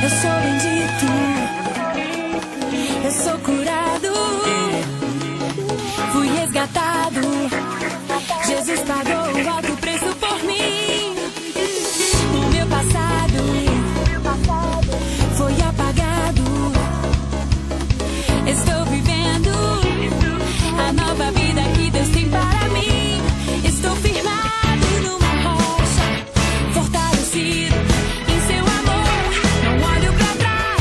Eu sou bendito, eu sou curado, fui resgatado. Jesus pagou o alto preço por mim. O meu passado foi apagado. Estou vivendo a nova vida que Deus tem para mim. Estou firmado numa rocha, fortalecido em seu amor. Não olho pra trás.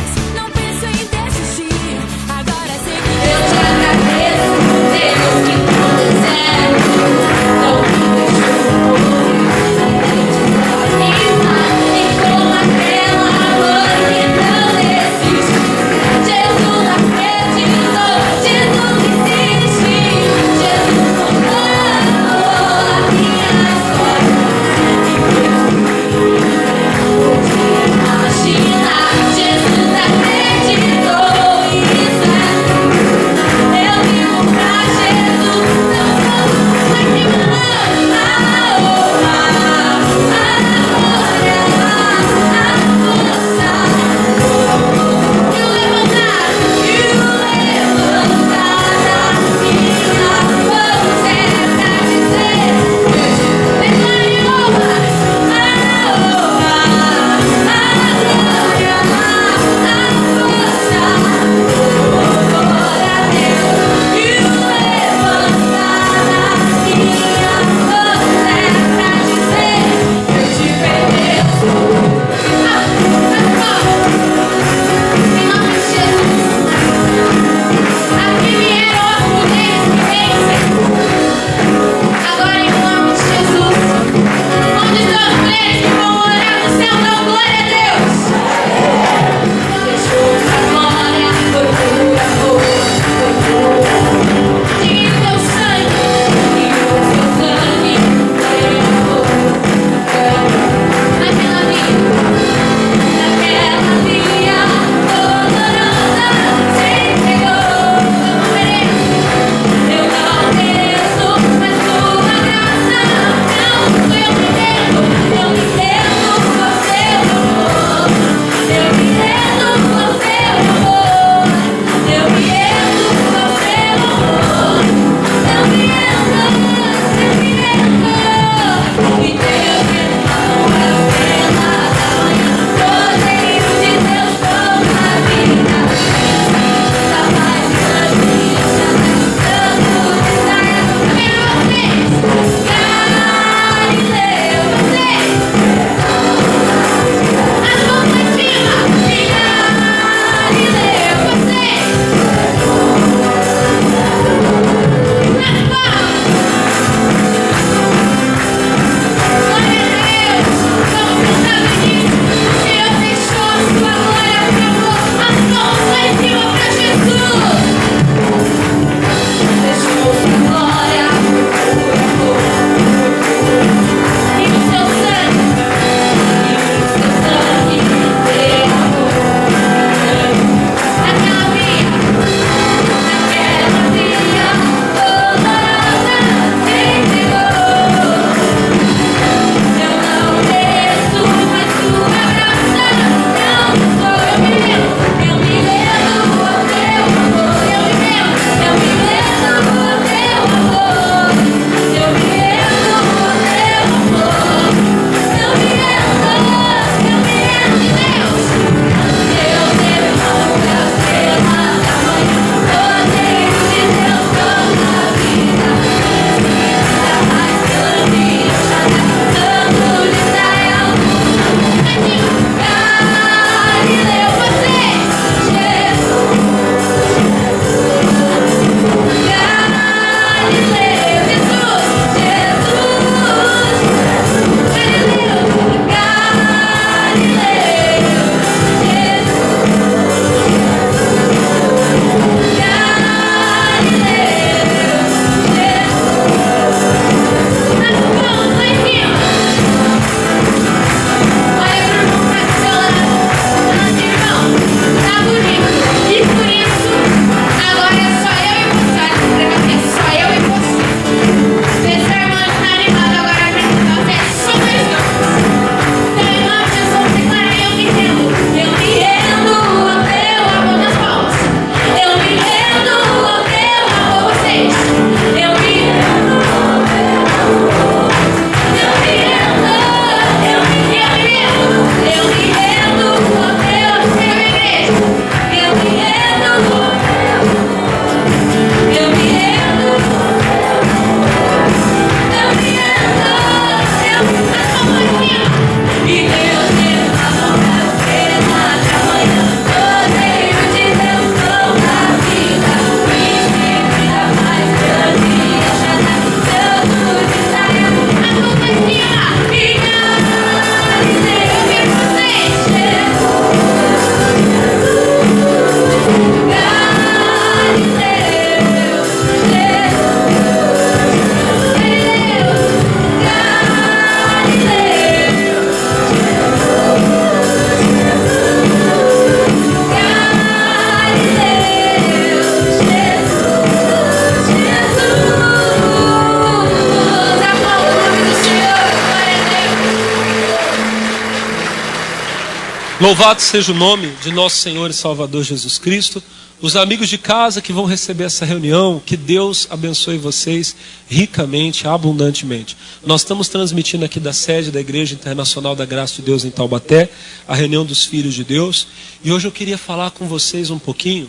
Louvado seja o nome de nosso Senhor e Salvador Jesus Cristo. Os amigos de casa que vão receber essa reunião, que Deus abençoe vocês ricamente, abundantemente. Nós estamos transmitindo aqui da sede da Igreja Internacional da Graça de Deus em Taubaté, a reunião dos filhos de Deus. E hoje eu queria falar com vocês um pouquinho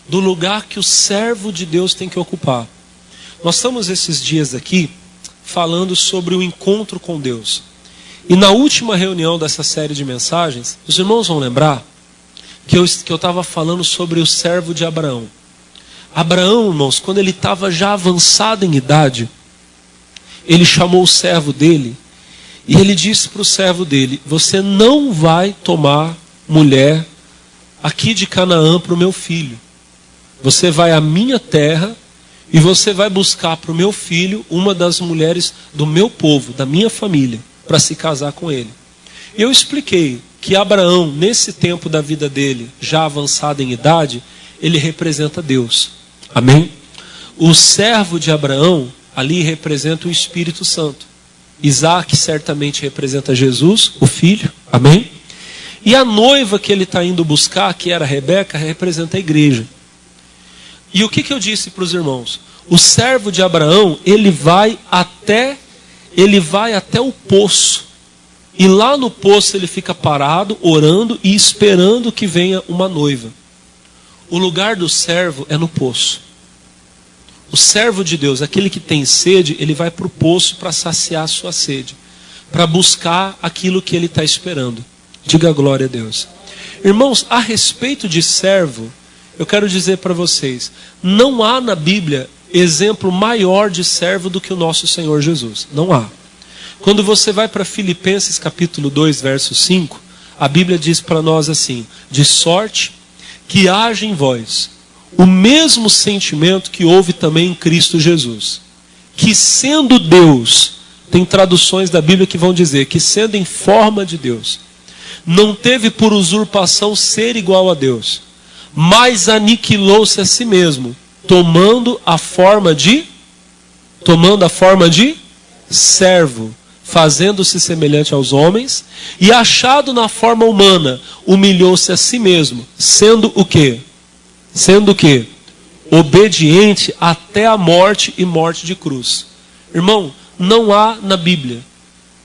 do lugar que o servo de Deus tem que ocupar. Nós estamos esses dias aqui falando sobre o encontro com Deus. E na última reunião dessa série de mensagens, os irmãos vão lembrar que eu estava falando sobre o servo de Abraão. Abraão, irmãos, quando ele estava já avançado em idade, ele chamou o servo dele e ele disse para o servo dele: você não vai tomar mulher aqui de Canaã para o meu filho. Você vai à minha terra e você vai buscar para o meu filho uma das mulheres do meu povo, da minha família, para se casar com ele. Eu expliquei que Abraão, nesse tempo da vida dele, já avançado em idade, ele representa Deus. Amém? O servo de Abraão ali representa o Espírito Santo. Isaac certamente representa Jesus, o filho. Amém? E a noiva que ele está indo buscar, que era Rebeca, representa a igreja. E o que eu disse para os irmãos? O servo de Abraão, ele vai até o poço. E lá no poço ele fica parado, orando e esperando que venha uma noiva. O lugar do servo é no poço. O servo de Deus, aquele que tem sede, ele vai para o poço para saciar a sua sede, para buscar aquilo que ele está esperando. Diga glória a Deus. Irmãos, a respeito de servo, eu quero dizer para vocês, não há na Bíblia exemplo maior de servo do que o nosso Senhor Jesus. Não há. Quando você vai para Filipenses capítulo 2, verso 5, a Bíblia diz para nós assim: de sorte que haja em vós o mesmo sentimento que houve também em Cristo Jesus, que sendo Deus, tem traduções da Bíblia que vão dizer que sendo em forma de Deus, não teve por usurpação ser igual a Deus, mas aniquilou-se a si mesmo, tomando a forma de servo, fazendo-se semelhante aos homens, e achado na forma humana, humilhou-se a si mesmo, sendo o quê? Sendo o quê? Obediente até a morte e morte de cruz. Irmão, não há na Bíblia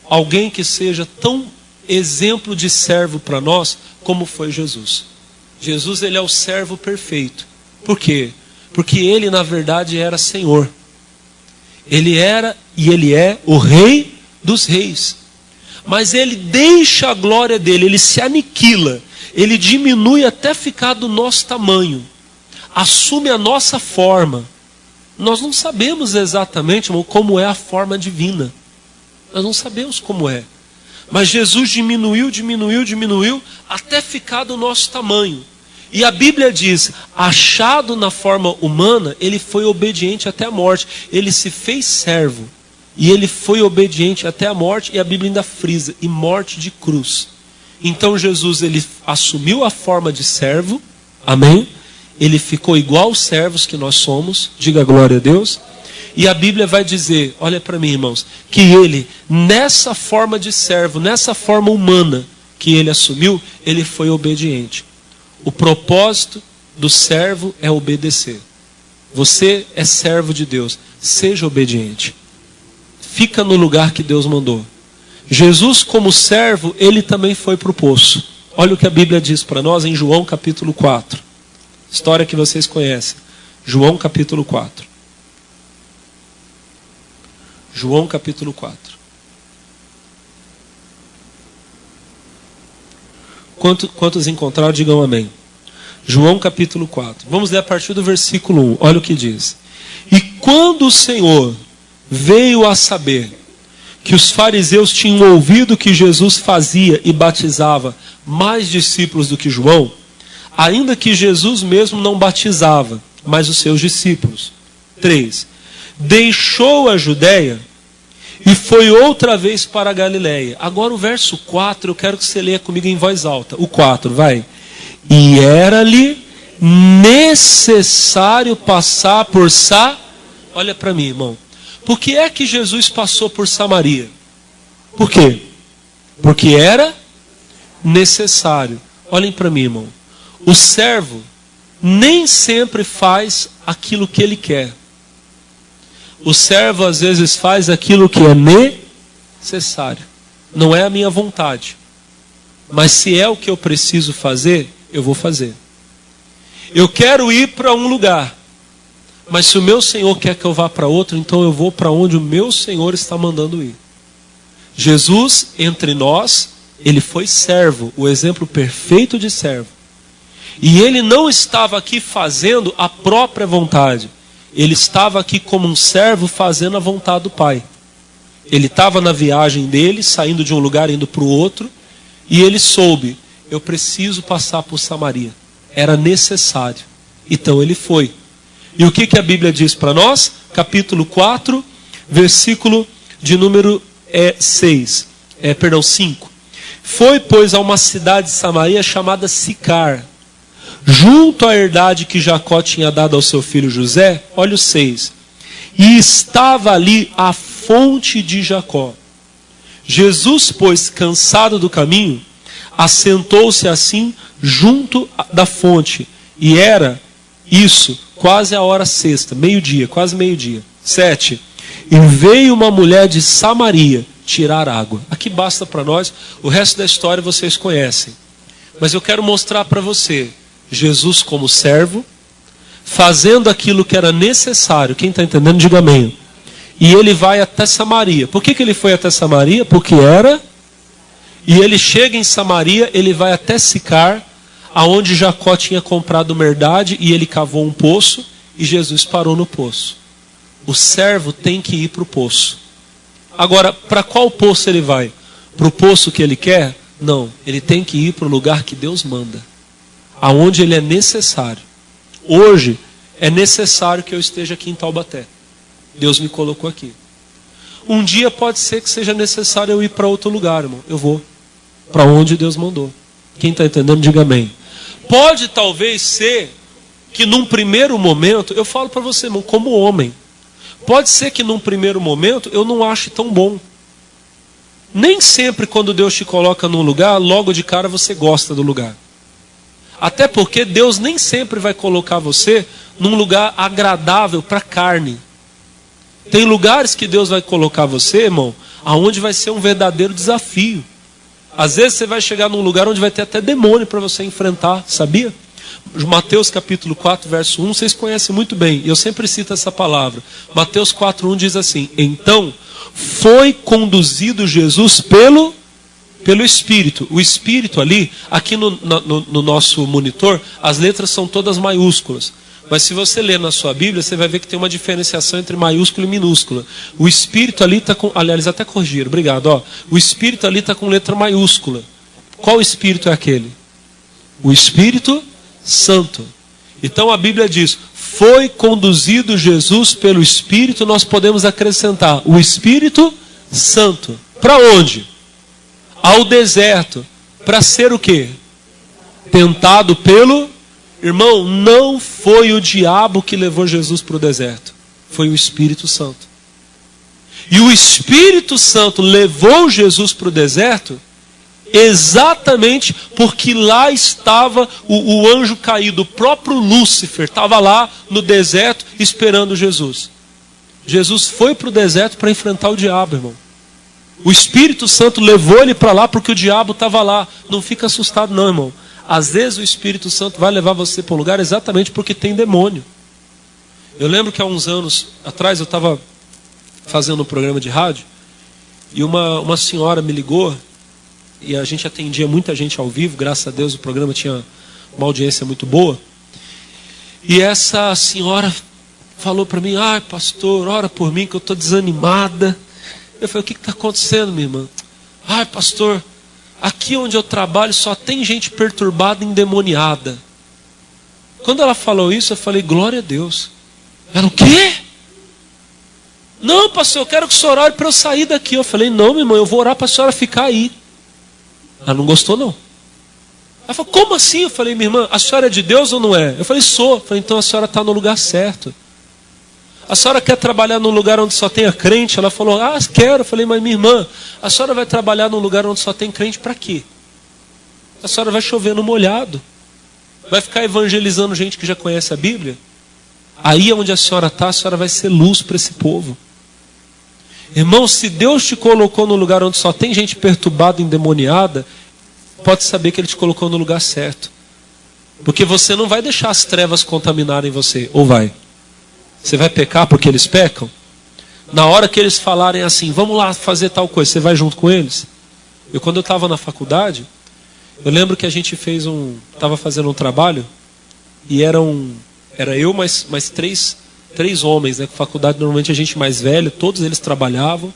alguém que seja tão exemplo de servo para nós como foi Jesus. Jesus, ele é o servo perfeito. Por quê? Porque ele na verdade era Senhor. Ele era e ele é o Rei dos reis. Mas ele deixa a glória dele, ele se aniquila, ele diminui até ficar do nosso tamanho, assume a nossa forma. Nós não sabemos exatamente, irmão, como é a forma divina. Nós não sabemos como é. Mas Jesus diminuiu até ficar do nosso tamanho. E a Bíblia diz, achado na forma humana, ele foi obediente até a morte. Ele se fez servo. E ele foi obediente até a morte, e a Bíblia ainda frisa, e morte de cruz. Então Jesus, ele assumiu a forma de servo, amém? Ele ficou igual aos servos que nós somos, diga glória a Deus. E a Bíblia vai dizer, olha para mim, irmãos, que ele, nessa forma de servo, nessa forma humana que ele assumiu, ele foi obediente. O propósito do servo é obedecer. Você é servo de Deus, seja obediente. Fica no lugar que Deus mandou. Jesus, como servo, ele também foi para o poço. Olha o que a Bíblia diz para nós em João capítulo 4. História que vocês conhecem. João capítulo 4. João capítulo 4. Quantos encontraram, digam amém. João capítulo 4. Vamos ler a partir do versículo 1. Olha o que diz. E quando o Senhor veio a saber que os fariseus tinham ouvido que Jesus fazia e batizava mais discípulos do que João, ainda que Jesus mesmo não batizava, mas os seus discípulos. 3. Deixou a Judéia e foi outra vez para a Galiléia. Agora o verso 4, eu quero que você leia comigo em voz alta. O 4, vai. E era-lhe necessário passar por Olha para mim, irmão. Por que é que Jesus passou por Samaria? Por quê? Porque era necessário. Olhem para mim, irmão. O servo nem sempre faz aquilo que ele quer. O servo às vezes faz aquilo que é necessário. Não é a minha vontade. Mas se é o que eu preciso fazer, eu vou fazer. Eu quero ir para um lugar. Mas se o meu Senhor quer que eu vá para outro, então eu vou para onde o meu Senhor está mandando ir. Jesus, entre nós, ele foi servo, o exemplo perfeito de servo. E ele não estava aqui fazendo a própria vontade. Ele estava aqui como um servo fazendo a vontade do Pai. Ele estava na viagem dele, saindo de um lugar, indo para o outro. E ele soube, eu preciso passar por Samaria. Era necessário. Então ele foi. E o que a Bíblia diz para nós? Capítulo 4, versículo de número 5. Foi, pois, a uma cidade de Samaria chamada Sicar, junto à herdade que Jacó tinha dado ao seu filho José. Olha o 6. E estava ali a fonte de Jacó. Jesus, pois, cansado do caminho, assentou-se assim junto da fonte. E era isso, quase a hora sexta, meio-dia, quase meio-dia. 7. E veio uma mulher de Samaria tirar água. Aqui basta para nós, o resto da história vocês conhecem. Mas eu quero mostrar para você, Jesus como servo, fazendo aquilo que era necessário. Quem está entendendo, diga amém. E ele vai até Samaria. Por que ele foi até Samaria? Porque era. E ele chega em Samaria, ele vai até Sicar, aonde Jacó tinha comprado uma herdade, e ele cavou um poço, e Jesus parou no poço. O servo tem que ir para o poço. Agora, para qual poço ele vai? Para o poço que ele quer? Não, ele tem que ir para o lugar que Deus manda, aonde ele é necessário. Hoje é necessário que eu esteja aqui em Taubaté. Deus me colocou aqui. Um dia pode ser que seja necessário eu ir para outro lugar, irmão. Eu vou para onde Deus mandou. Quem está entendendo, diga amém. Pode talvez ser que num primeiro momento, eu falo para você, irmão, como homem, pode ser que num primeiro momento eu não ache tão bom. Nem sempre quando Deus te coloca num lugar, logo de cara você gosta do lugar. Até porque Deus nem sempre vai colocar você num lugar agradável para a carne. Tem lugares que Deus vai colocar você, irmão, aonde vai ser um verdadeiro desafio. Às vezes você vai chegar num lugar onde vai ter até demônio para você enfrentar, sabia? Mateus capítulo 4, verso 1, vocês conhecem muito bem, e eu sempre cito essa palavra. Mateus 4, 1 diz assim: então foi conduzido Jesus pelo Espírito. O Espírito ali, aqui no nosso monitor, as letras são todas maiúsculas. Mas se você ler na sua Bíblia, você vai ver que tem uma diferenciação entre maiúscula e minúscula. O Espírito ali está com... Aliás, até corrigiram, obrigado. Ó. O Espírito ali está com letra maiúscula. Qual Espírito é aquele? O Espírito Santo. Então a Bíblia diz, foi conduzido Jesus pelo Espírito, nós podemos acrescentar o Espírito Santo. Para onde? Ao deserto. Para ser o quê? Tentado pelo... Irmão, não foi o diabo que levou Jesus para o deserto. Foi o Espírito Santo. E o Espírito Santo levou Jesus para o deserto exatamente porque lá estava o anjo caído. O próprio Lúcifer estava lá no deserto esperando Jesus. Jesus foi para o deserto para enfrentar o diabo, irmão. O Espírito Santo levou ele para lá porque o diabo estava lá. Não fica assustado não, irmão. Às vezes o Espírito Santo vai levar você para um lugar exatamente porque tem demônio. Eu lembro que há uns anos atrás eu estava fazendo um programa de rádio e uma senhora me ligou e a gente atendia muita gente ao vivo, graças a Deus o programa tinha uma audiência muito boa. E essa senhora falou para mim, ai pastor, ora por mim que eu estou desanimada. Eu falei, o que está acontecendo, minha irmã? Ai pastor, aqui onde eu trabalho só tem gente perturbada e endemoniada. Quando ela falou isso, eu falei, glória a Deus. Ela, o quê? Não, pastor, eu quero que o senhor ore para eu sair daqui. Eu falei, não, minha irmã, eu vou orar para a senhora ficar aí. Ela não gostou, não. Ela falou, como assim? Eu falei, minha irmã, a senhora é de Deus ou não é? Eu falei, sou. Eu falei, então a senhora está no lugar certo. A senhora quer trabalhar num lugar onde só tenha crente? Ela falou, quero. Eu falei, mas minha irmã, a senhora vai trabalhar num lugar onde só tem crente para quê? a senhora vai chover no molhado. Vai ficar evangelizando gente que já conhece a Bíblia. Aí onde a senhora está, a senhora vai ser luz para esse povo. Irmão, se Deus te colocou no lugar onde só tem gente perturbada, endemoniada, pode saber que Ele te colocou no lugar certo. Porque você não vai deixar as trevas contaminarem você, ou vai? Você vai pecar porque eles pecam? Na hora que eles falarem assim, vamos lá fazer tal coisa, você vai junto com eles? Quando eu estava na faculdade, eu lembro que a gente estava fazendo um trabalho, e era eu mais três homens, né? Faculdade normalmente a gente mais velho, todos eles trabalhavam.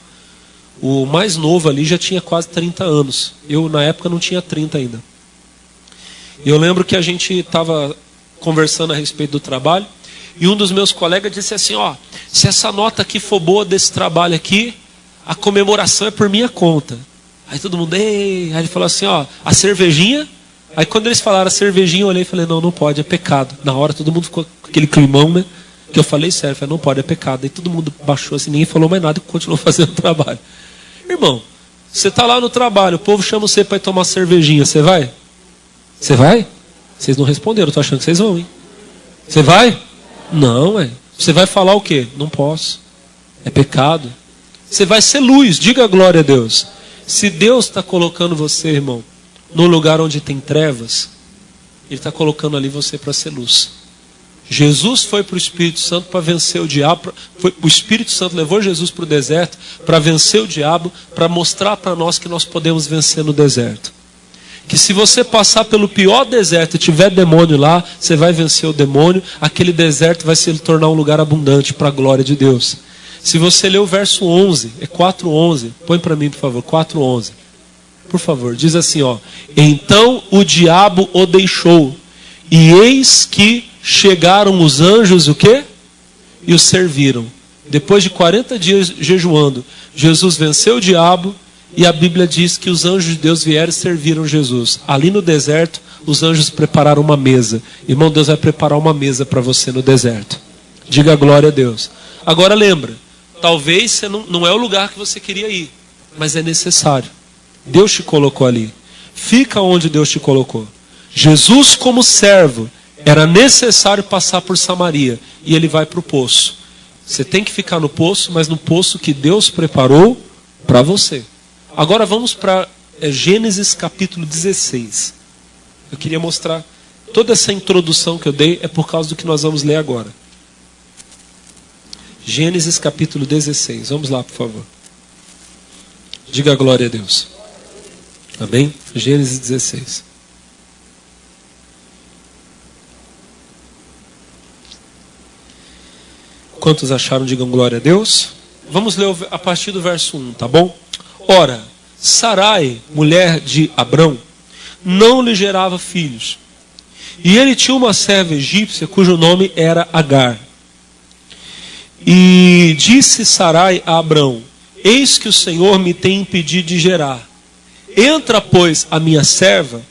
O mais novo ali já tinha quase 30 anos. Eu na época não tinha 30 ainda. E eu lembro que a gente estava conversando a respeito do trabalho, e um dos meus colegas disse assim, se essa nota aqui for boa desse trabalho aqui, a comemoração é por minha conta. Aí todo mundo, ei. Aí ele falou assim, a cervejinha. Aí quando eles falaram a cervejinha, eu olhei e falei, não pode, é pecado. Na hora todo mundo ficou com aquele climão, né? Que eu falei sério, não pode, é pecado. Aí todo mundo baixou assim, ninguém falou mais nada e continuou fazendo o trabalho. Irmão, você está lá no trabalho, o povo chama você para ir tomar cervejinha, você vai? Você vai? Vocês não responderam, eu estou achando que vocês vão, hein? Você vai? Não, Você vai falar o quê? Não posso. É pecado. Você vai ser luz, diga glória a Deus. Se Deus está colocando você, irmão, num lugar onde tem trevas, Ele está colocando ali você para ser luz. Jesus foi para o Espírito Santo para vencer o diabo. O Espírito Santo levou Jesus para o deserto para vencer o diabo, para mostrar para nós que nós podemos vencer no deserto. Que se você passar pelo pior deserto e tiver demônio lá, você vai vencer o demônio. Aquele deserto vai se tornar um lugar abundante para a glória de Deus. Se você ler o verso 11, é 4:11, põe para mim por favor, 4:11. Por favor, diz assim, então o diabo o deixou, e eis que chegaram os anjos, o quê? E o serviram. Depois de 40 dias jejuando, Jesus venceu o diabo, e a Bíblia diz que os anjos de Deus vieram e serviram Jesus. Ali no deserto, os anjos prepararam uma mesa. Irmão, Deus vai preparar uma mesa para você no deserto. Diga glória a Deus. Agora lembra, talvez você não é o lugar que você queria ir, mas é necessário. Deus te colocou ali. Fica onde Deus te colocou. Jesus como servo, era necessário passar por Samaria, e Ele vai para o poço. Você tem que ficar no poço, mas no poço que Deus preparou para você. Agora vamos para Gênesis capítulo 16. Eu queria mostrar, toda essa introdução que eu dei é por causa do que nós vamos ler agora. Gênesis capítulo 16. Vamos lá, por favor. Diga glória a Deus. Amém? Gênesis 16. Quantos acharam? Digam glória a Deus. Vamos ler a partir do verso 1, tá bom? Ora, Sarai, mulher de Abrão, não lhe gerava filhos. E ele tinha uma serva egípcia cujo nome era Agar. E disse Sarai a Abrão, eis que o Senhor me tem impedido de gerar. Entra, pois, a minha serva,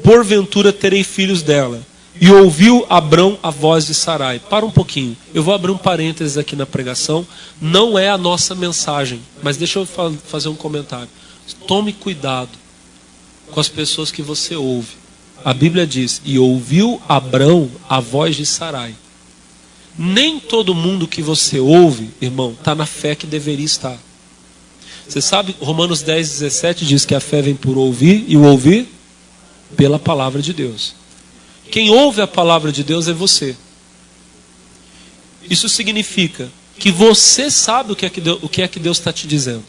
porventura terei filhos dela. E ouviu Abrão a voz de Sarai. Para um pouquinho, eu vou abrir um parênteses aqui na pregação. Não é a nossa mensagem, mas deixa eu fazer um comentário. Tome cuidado com as pessoas que você ouve. A Bíblia diz, e ouviu Abrão a voz de Sarai. Nem todo mundo que você ouve, irmão, está na fé que deveria estar. Você sabe, Romanos 10:17 diz que a fé vem por ouvir, e o ouvir pela palavra de Deus. Quem ouve a palavra de Deus é você. Isso significa que você sabe o que é que Deus está te dizendo.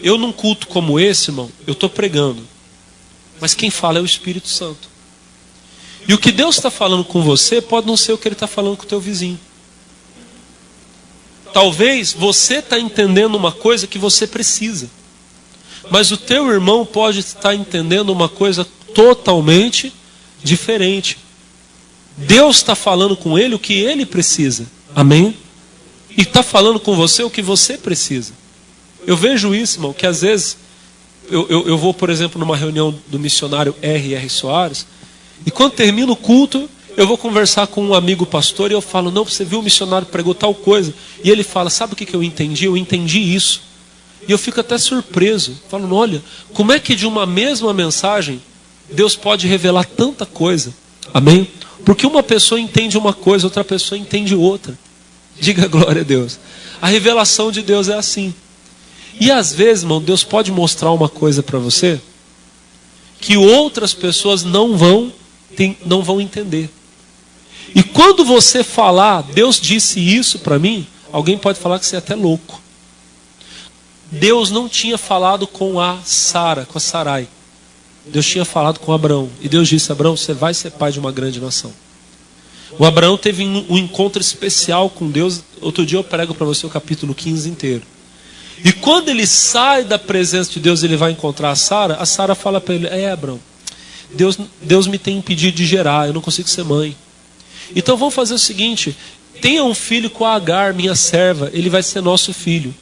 Eu num culto como esse, irmão, eu estou pregando. Mas quem fala é o Espírito Santo. E o que Deus está falando com você pode não ser o que Ele está falando com o teu vizinho. Talvez você está entendendo uma coisa que você precisa. Mas o teu irmão pode estar entendendo uma coisa totalmente diferente. Deus está falando com ele o que ele precisa. Amém? E está falando com você o que você precisa. Eu vejo isso, irmão, que às vezes eu vou, por exemplo, numa reunião do missionário R.R. Soares, e quando termina o culto, eu vou conversar com um amigo pastor e eu falo, não, você viu o missionário pregou tal coisa? E ele fala, sabe o que eu entendi? Eu entendi isso. E eu fico até surpreso. Falo, olha, como é que de uma mesma mensagem Deus pode revelar tanta coisa. Amém? Porque uma pessoa entende uma coisa, outra pessoa entende outra. Diga glória a Deus. A revelação de Deus é assim. E às vezes, irmão, Deus pode mostrar uma coisa para você que outras pessoas não vão entender. E quando você falar, Deus disse isso para mim, alguém pode falar que você é até louco. Deus não tinha falado com a Sara, com a Sarai. Deus tinha falado com Abraão. E Deus disse: Abraão, você vai ser pai de uma grande nação. O Abraão teve um encontro especial com Deus. Outro dia eu prego para você o capítulo 15 inteiro. E quando ele sai da presença de Deus, ele vai encontrar a Sara fala para ele: Abraão, Deus me tem impedido de gerar, eu não consigo ser mãe. Então vamos fazer o seguinte: tenha um filho com a Agar, minha serva, ele vai ser nosso filho.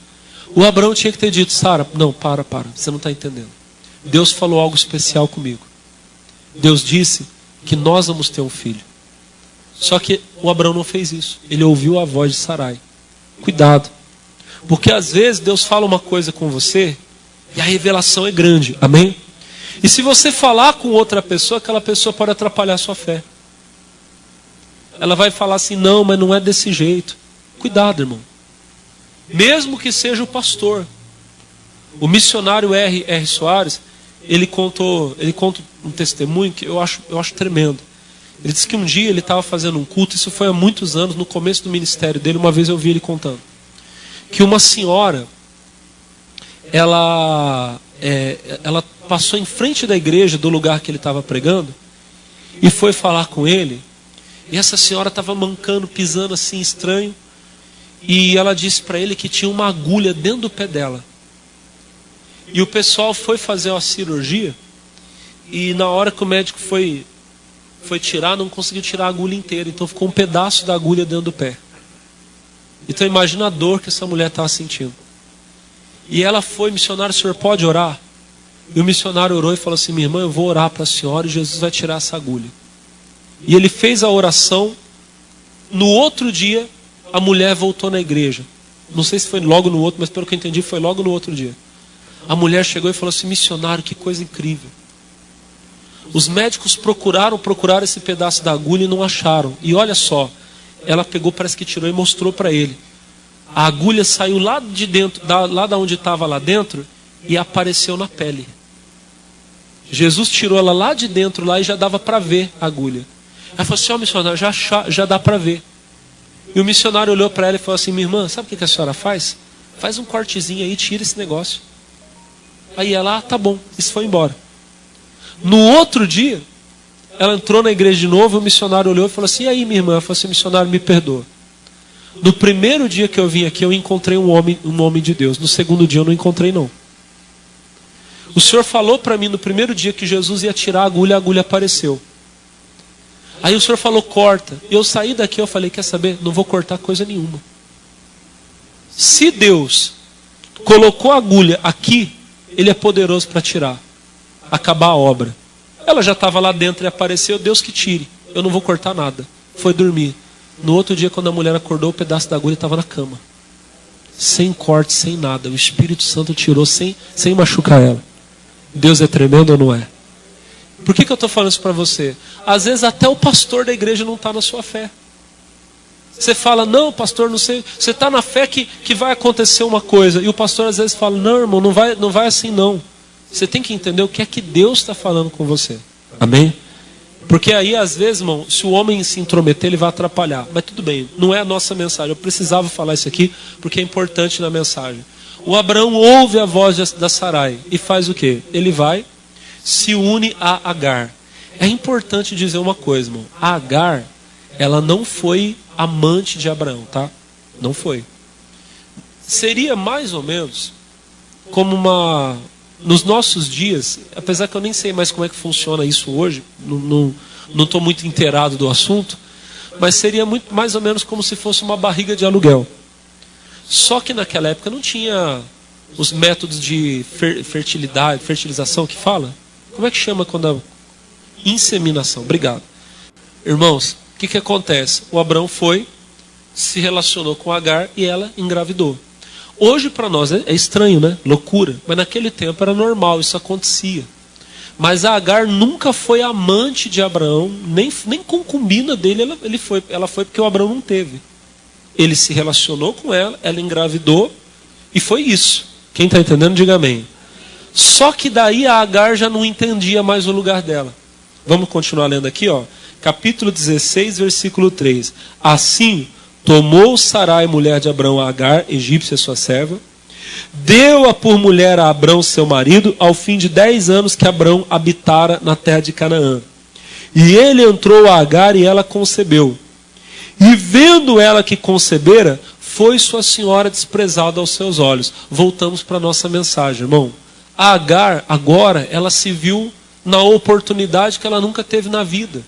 O Abraão tinha que ter dito: Sara, não, para, você não está entendendo. Deus falou algo especial comigo. Deus disse que nós vamos ter um filho. Só que o Abraão não fez isso. Ele ouviu a voz de Sarai. Cuidado. Porque às vezes Deus fala uma coisa com você e a revelação é grande. Amém? E se você falar com outra pessoa, aquela pessoa pode atrapalhar a sua fé. Ela vai falar assim: não, mas não é desse jeito. Cuidado, irmão. Mesmo que seja o pastor. O missionário R. Soares, ele conta um testemunho que eu acho tremendo. Ele disse que um dia ele estava fazendo um culto, isso foi há muitos anos, no começo do ministério dele, uma vez eu vi ele contando. Que uma senhora, ela passou em frente da igreja, do lugar que ele estava pregando, e foi falar com ele, e essa senhora estava mancando, pisando assim, estranho, e ela disse para ele que tinha uma agulha dentro do pé dela. E o pessoal foi fazer uma cirurgia, e na hora que o médico foi tirar, não conseguiu tirar a agulha inteira, então ficou um pedaço da agulha dentro do pé. Então imagina a dor que essa mulher estava sentindo. E ela foi: missionário, o senhor pode orar? E o missionário orou e falou assim: minha irmã, eu vou orar para a senhora e Jesus vai tirar essa agulha. E ele fez a oração. No outro dia, a mulher voltou na igreja. Não sei se foi logo no outro, mas pelo que eu entendi, foi logo no outro dia. A mulher chegou e falou assim: missionário, que coisa incrível. Os médicos procuraram esse pedaço da agulha e não acharam. E olha só, ela pegou, parece que tirou e mostrou para ele. A agulha saiu lá de dentro, lá da onde estava lá dentro, e apareceu na pele. Jesus tirou ela lá de dentro lá e já dava para ver a agulha. Ela falou assim: missionário, já dá para ver. E o missionário olhou para ela e falou assim: minha irmã, sabe o que a senhora faz? Faz um cortezinho aí, tira esse negócio. Aí ela: tá bom, isso foi embora. No outro dia, ela entrou na igreja de novo, o missionário olhou e falou assim: e aí, minha irmã? Ela falou assim: missionário, me perdoa. No primeiro dia que eu vim aqui, eu encontrei um homem de Deus. No segundo dia eu não encontrei, não. O senhor falou para mim no primeiro dia que Jesus ia tirar a agulha apareceu. Aí o senhor falou: corta. Eu saí daqui, eu falei: quer saber? Não vou cortar coisa nenhuma. Se Deus colocou a agulha aqui, Ele é poderoso para tirar, acabar a obra. Ela já estava lá dentro e apareceu: Deus que tire, eu não vou cortar nada. Foi dormir. No outro dia, quando a mulher acordou, o pedaço da agulha estava na cama, sem corte, sem nada. O Espírito Santo tirou sem machucar ela. Deus é tremendo ou não é? Por que eu estou falando isso para você? Às vezes até o pastor da igreja não está na sua fé. Você fala: não, pastor, não sei. Você está na fé que vai acontecer uma coisa, e o pastor às vezes fala: não, irmão, não vai assim não. Você tem que entender o que é que Deus está falando com você. Amém? Porque aí às vezes, irmão, se o homem se intrometer, ele vai atrapalhar. Mas tudo bem, não é a nossa mensagem. Eu precisava falar isso aqui porque é importante na mensagem. O Abraão ouve a voz da Sarai e faz o quê? Ele vai, se une a Agar. É importante dizer uma coisa, irmão. A Agar, ela não foi amante de Abraão, tá? Não foi. Seria mais ou menos como uma... Nos nossos dias, apesar que eu nem sei mais como é que funciona isso hoje, não estou muito inteirado do assunto, mas seria muito mais ou menos como se fosse uma barriga de aluguel. Só que naquela época não tinha os métodos de fertilização que fala? Como é que chama quando a... Inseminação, obrigado. Irmãos, o que acontece? O Abraão foi, se relacionou com Agar e ela engravidou. Hoje para nós é estranho, né? Loucura. Mas naquele tempo era normal, isso acontecia. Mas a Agar nunca foi amante de Abraão, nem concubina dele ela foi porque o Abraão não teve. Ele se relacionou com ela engravidou, e foi isso. Quem está entendendo, diga amém. Só que daí a Agar já não entendia mais o lugar dela. Vamos continuar lendo aqui, ó. Capítulo 16, versículo 3. Assim, tomou Sarai, mulher de Abraão, a Agar, egípcia sua serva, deu-a por mulher a Abrão, seu marido, ao fim de 10 anos que Abrão habitara na terra de Canaã. E ele entrou a Agar e ela concebeu. E vendo ela que concebera, foi sua senhora desprezada aos seus olhos. Voltamos para a nossa mensagem, irmão. A Agar, agora, ela se viu na oportunidade que ela nunca teve na vida.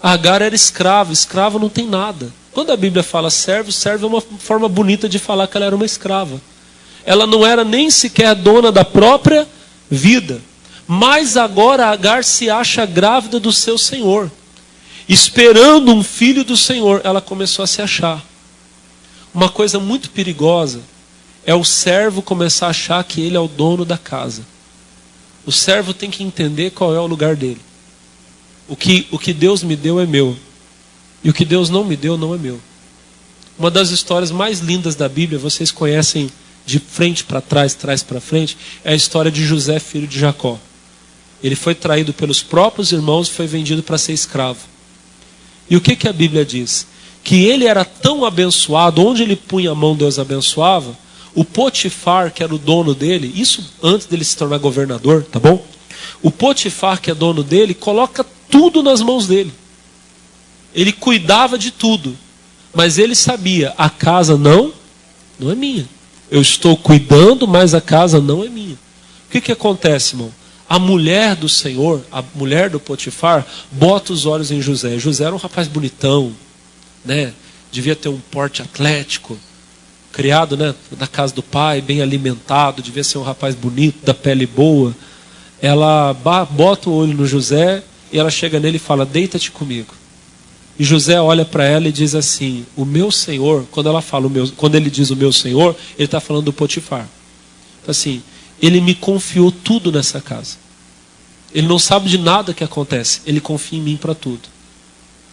A Agar era escrava, escrava não tem nada. Quando a Bíblia fala servo, servo é uma forma bonita de falar que ela era uma escrava. Ela não era nem sequer dona da própria vida. Mas agora a Agar se acha grávida do seu Senhor. Esperando um filho do Senhor, ela começou a se achar. Uma coisa muito perigosa é o servo começar a achar que ele é o dono da casa. O servo tem que entender qual é o lugar dele. O que Deus me deu é meu. E o que Deus não me deu não é meu. Uma das histórias mais lindas da Bíblia, vocês conhecem de frente para trás, trás para frente, é a história de José, filho de Jacó. Ele foi traído pelos próprios irmãos e foi vendido para ser escravo. E o que a Bíblia diz? Que ele era tão abençoado, onde ele punha a mão, Deus abençoava. O Potifar, que era o dono dele, isso antes dele se tornar governador, tá bom? O Potifar, que é dono dele, coloca tudo nas mãos dele. Ele cuidava de tudo. Mas ele sabia, a casa não é minha. Eu estou cuidando, mas a casa não é minha. O que acontece, irmão? A mulher do Senhor, a mulher do Potifar, bota os olhos em José. José era um rapaz bonitão, né? Devia ter um porte atlético, criado, né, na casa do pai, bem alimentado, devia ser um rapaz bonito, da pele boa. Ela bota o olho no José e ela chega nele e fala: deita-te comigo. E José olha para ela e diz assim: o meu Senhor, quando ele diz o meu Senhor, ele está falando do Potifar. Assim, ele me confiou tudo nessa casa. Ele não sabe de nada que acontece, ele confia em mim para tudo.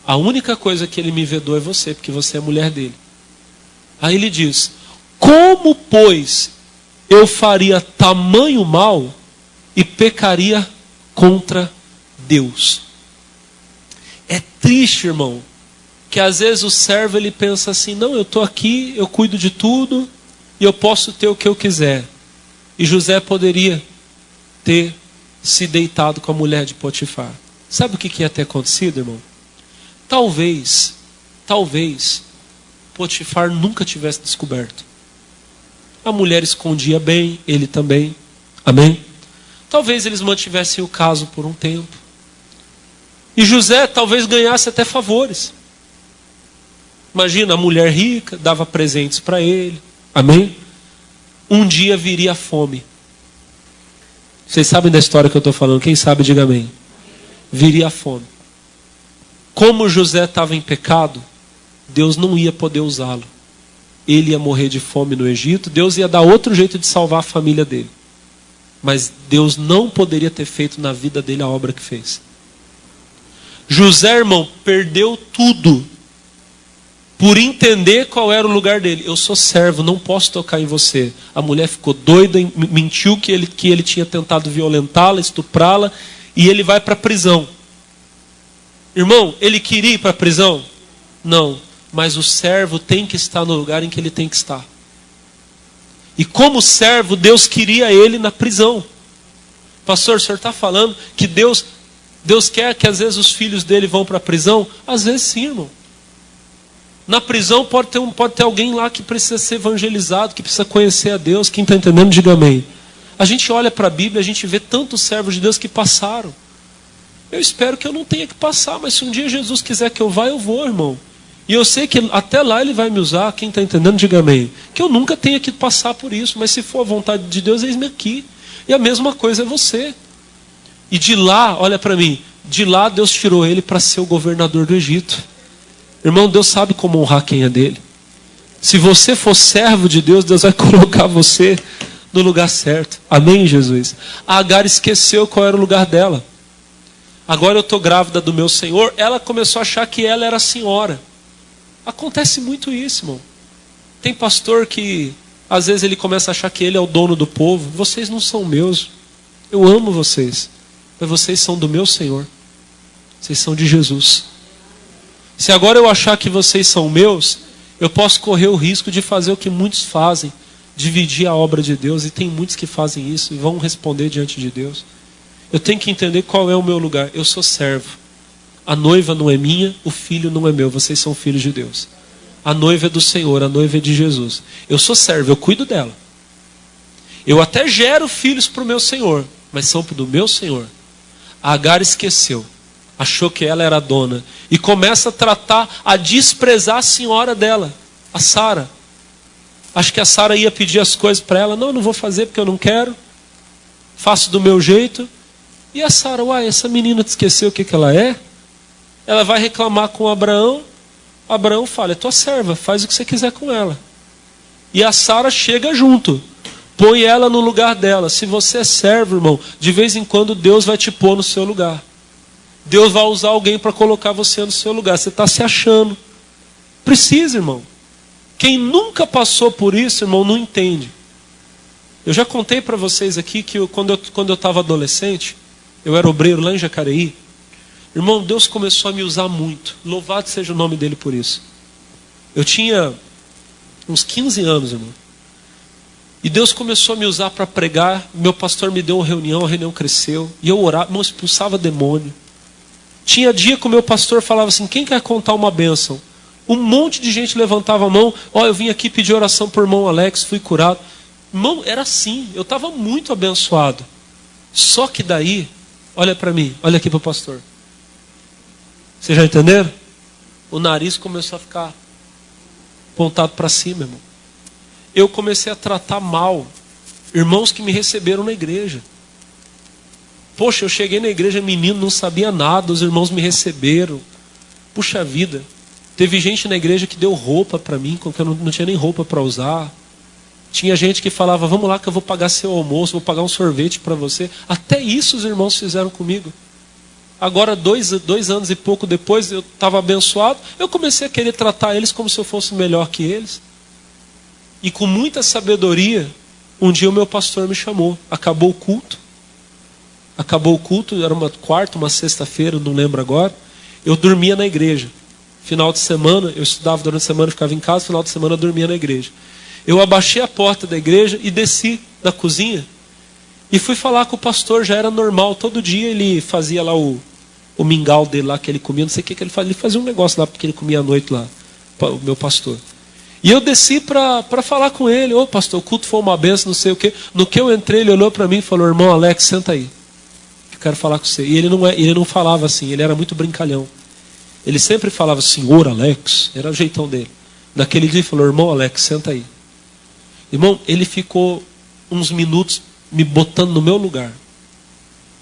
A única coisa que ele me vedou é você, porque você é a mulher dele. Aí ele diz: como, pois, eu faria tamanho mal e pecaria contra Deus? É triste, irmão, que às vezes o servo ele pensa assim: não, eu estou aqui, eu cuido de tudo e eu posso ter o que eu quiser. E José poderia ter se deitado com a mulher de Potifar. Sabe o que ia ter acontecido, irmão? Talvez Potifar nunca tivesse descoberto. A mulher escondia bem, ele também. Amém? Talvez eles mantivessem o caso por um tempo. E José talvez ganhasse até favores. Imagina, a mulher rica dava presentes para ele. Amém? Um dia viria a fome. Vocês sabem da história que eu estou falando? Quem sabe, diga amém. Viria a fome. Como José estava em pecado, Deus não ia poder usá-lo. Ele ia morrer de fome no Egito. Deus ia dar outro jeito de salvar a família dele. Mas Deus não poderia ter feito na vida dele a obra que fez. José, irmão, perdeu tudo por entender qual era o lugar dele. Eu sou servo, não posso tocar em você. A mulher ficou doida, mentiu que ele tinha tentado violentá-la, estuprá-la, e ele vai para a prisão. Irmão, ele queria ir para a prisão? Não, mas o servo tem que estar no lugar em que ele tem que estar. E como servo, Deus queria ele na prisão. Pastor, o senhor está falando que Deus quer que às vezes os filhos dele vão para a prisão? Às vezes sim, irmão. Na prisão pode ter alguém lá que precisa ser evangelizado, que precisa conhecer a Deus. Quem está entendendo, diga amém. A gente olha para a Bíblia, a gente vê tantos servos de Deus que passaram. Eu espero que eu não tenha que passar, mas se um dia Jesus quiser que eu vá, eu vou, irmão. E eu sei que até lá Ele vai me usar. Quem está entendendo, diga amém. Que eu nunca tenha que passar por isso, mas se for a vontade de Deus, eis-me aqui. E a mesma coisa é você. E de lá, olha para mim, de lá Deus tirou ele para ser o governador do Egito. Irmão, Deus sabe como honrar quem é dele. Se você for servo de Deus, Deus vai colocar você no lugar certo. Amém, Jesus? A Agar esqueceu qual era o lugar dela. Agora eu estou grávida do meu Senhor. Ela começou a achar que ela era a senhora. Acontece muito isso, irmão. Tem pastor que às vezes ele começa a achar que ele é o dono do povo. Vocês não são meus. Eu amo vocês. Mas vocês são do meu Senhor. Vocês são de Jesus. Se agora eu achar que vocês são meus, eu posso correr o risco de fazer o que muitos fazem. Dividir a obra de Deus. E tem muitos que fazem isso e vão responder diante de Deus. Eu tenho que entender qual é o meu lugar. Eu sou servo. A noiva não é minha, o filho não é meu. Vocês são filhos de Deus. A noiva é do Senhor, a noiva é de Jesus. Eu sou servo, eu cuido dela. Eu até gero filhos para o meu Senhor, mas são do meu Senhor. A Agar esqueceu. Achou que ela era a dona. E começa a tratar, a desprezar a senhora dela, a Sara. Acho que a Sara ia pedir as coisas para ela. Não, não vou fazer porque eu não quero. Faço do meu jeito. E a Sara, uai, essa menina te esqueceu o que ela é? Ela vai reclamar com Abraão. Abraão fala, é tua serva, faz o que você quiser com ela. E a Sara chega junto. Põe ela no lugar dela. Se você é servo, irmão, de vez em quando Deus vai te pôr no seu lugar. Deus vai usar alguém para colocar você no seu lugar. Você está se achando. Precisa, irmão. Quem nunca passou por isso, irmão, não entende. Eu já contei para vocês aqui que quando eu estava adolescente, eu era obreiro lá em Jacareí. Irmão, Deus começou a me usar muito. Louvado seja o nome dele por isso. Eu tinha uns 15 anos, irmão. E Deus começou a me usar para pregar. Meu pastor me deu uma reunião, a reunião cresceu. E eu orava, irmão, expulsava demônio. Tinha dia que o meu pastor falava assim, quem quer contar uma bênção? Um monte de gente levantava a mão. Ó, eu vim aqui pedir oração por irmão Alex, fui curado. Irmão, era assim. Eu estava muito abençoado. Só que daí, olha para mim, olha aqui para o pastor. Vocês já entenderam? O nariz começou a ficar apontado para cima, irmão. Eu comecei a tratar mal irmãos que me receberam na igreja. Poxa, eu cheguei na igreja, menino, não sabia nada, os irmãos me receberam. Puxa vida, teve gente na igreja que deu roupa para mim, porque eu não tinha nem roupa para usar. Tinha gente que falava, vamos lá que eu vou pagar seu almoço, vou pagar um sorvete para você. Até isso os irmãos fizeram comigo. Agora, dois anos e pouco depois, eu estava abençoado, eu comecei a querer tratar eles como se eu fosse melhor que eles. E com muita sabedoria, um dia o meu pastor me chamou. Acabou o culto, era uma quarta, uma sexta-feira, não lembro agora. Eu dormia na igreja. Final de semana, eu estudava durante a semana, ficava em casa, final de semana eu dormia na igreja. Eu abaixei a porta da igreja e desci da cozinha. E fui falar com o pastor, já era normal. Todo dia ele fazia lá o mingau dele lá que ele comia, não sei o que ele fazia. Ele fazia um negócio lá, porque ele comia à noite lá, o meu pastor. E eu desci para falar com ele. Ô pastor, o culto foi uma benção, não sei o que. No que eu entrei, ele olhou para mim e falou, irmão Alex, senta aí. Eu quero falar com você. E ele não falava assim, ele era muito brincalhão. Ele sempre falava, senhor Alex, era o jeitão dele. Naquele dia ele falou, irmão Alex, senta aí. Irmão, ele ficou uns minutos me botando no meu lugar.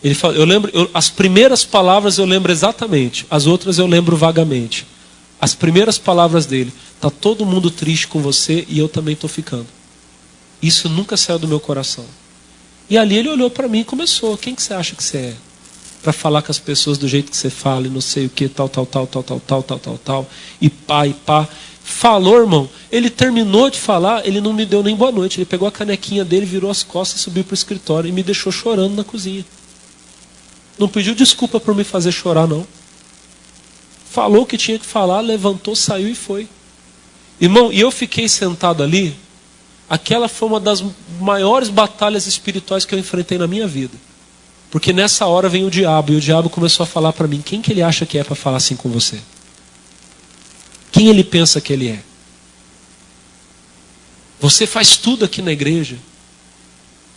Ele falou, as primeiras palavras eu lembro exatamente, as outras eu lembro vagamente. As primeiras palavras dele, está todo mundo triste com você e eu também estou ficando. Isso nunca saiu do meu coração. E ali ele olhou para mim e começou, quem que você acha que você é? Para falar com as pessoas do jeito que você fala e não sei o que, tal. E pá. Falou, irmão. Ele terminou de falar, ele não me deu nem boa noite. Ele pegou a canequinha dele, virou as costas, subiu para o escritório e me deixou chorando na cozinha. Não pediu desculpa por me fazer chorar, não. Falou o que tinha que falar, levantou, saiu e foi. Irmão, e eu fiquei sentado ali. Aquela foi uma das maiores batalhas espirituais que eu enfrentei na minha vida. Porque nessa hora vem o diabo, e o diabo começou a falar para mim, quem que ele acha que é para falar assim com você? Quem ele pensa que ele é? Você faz tudo aqui na igreja.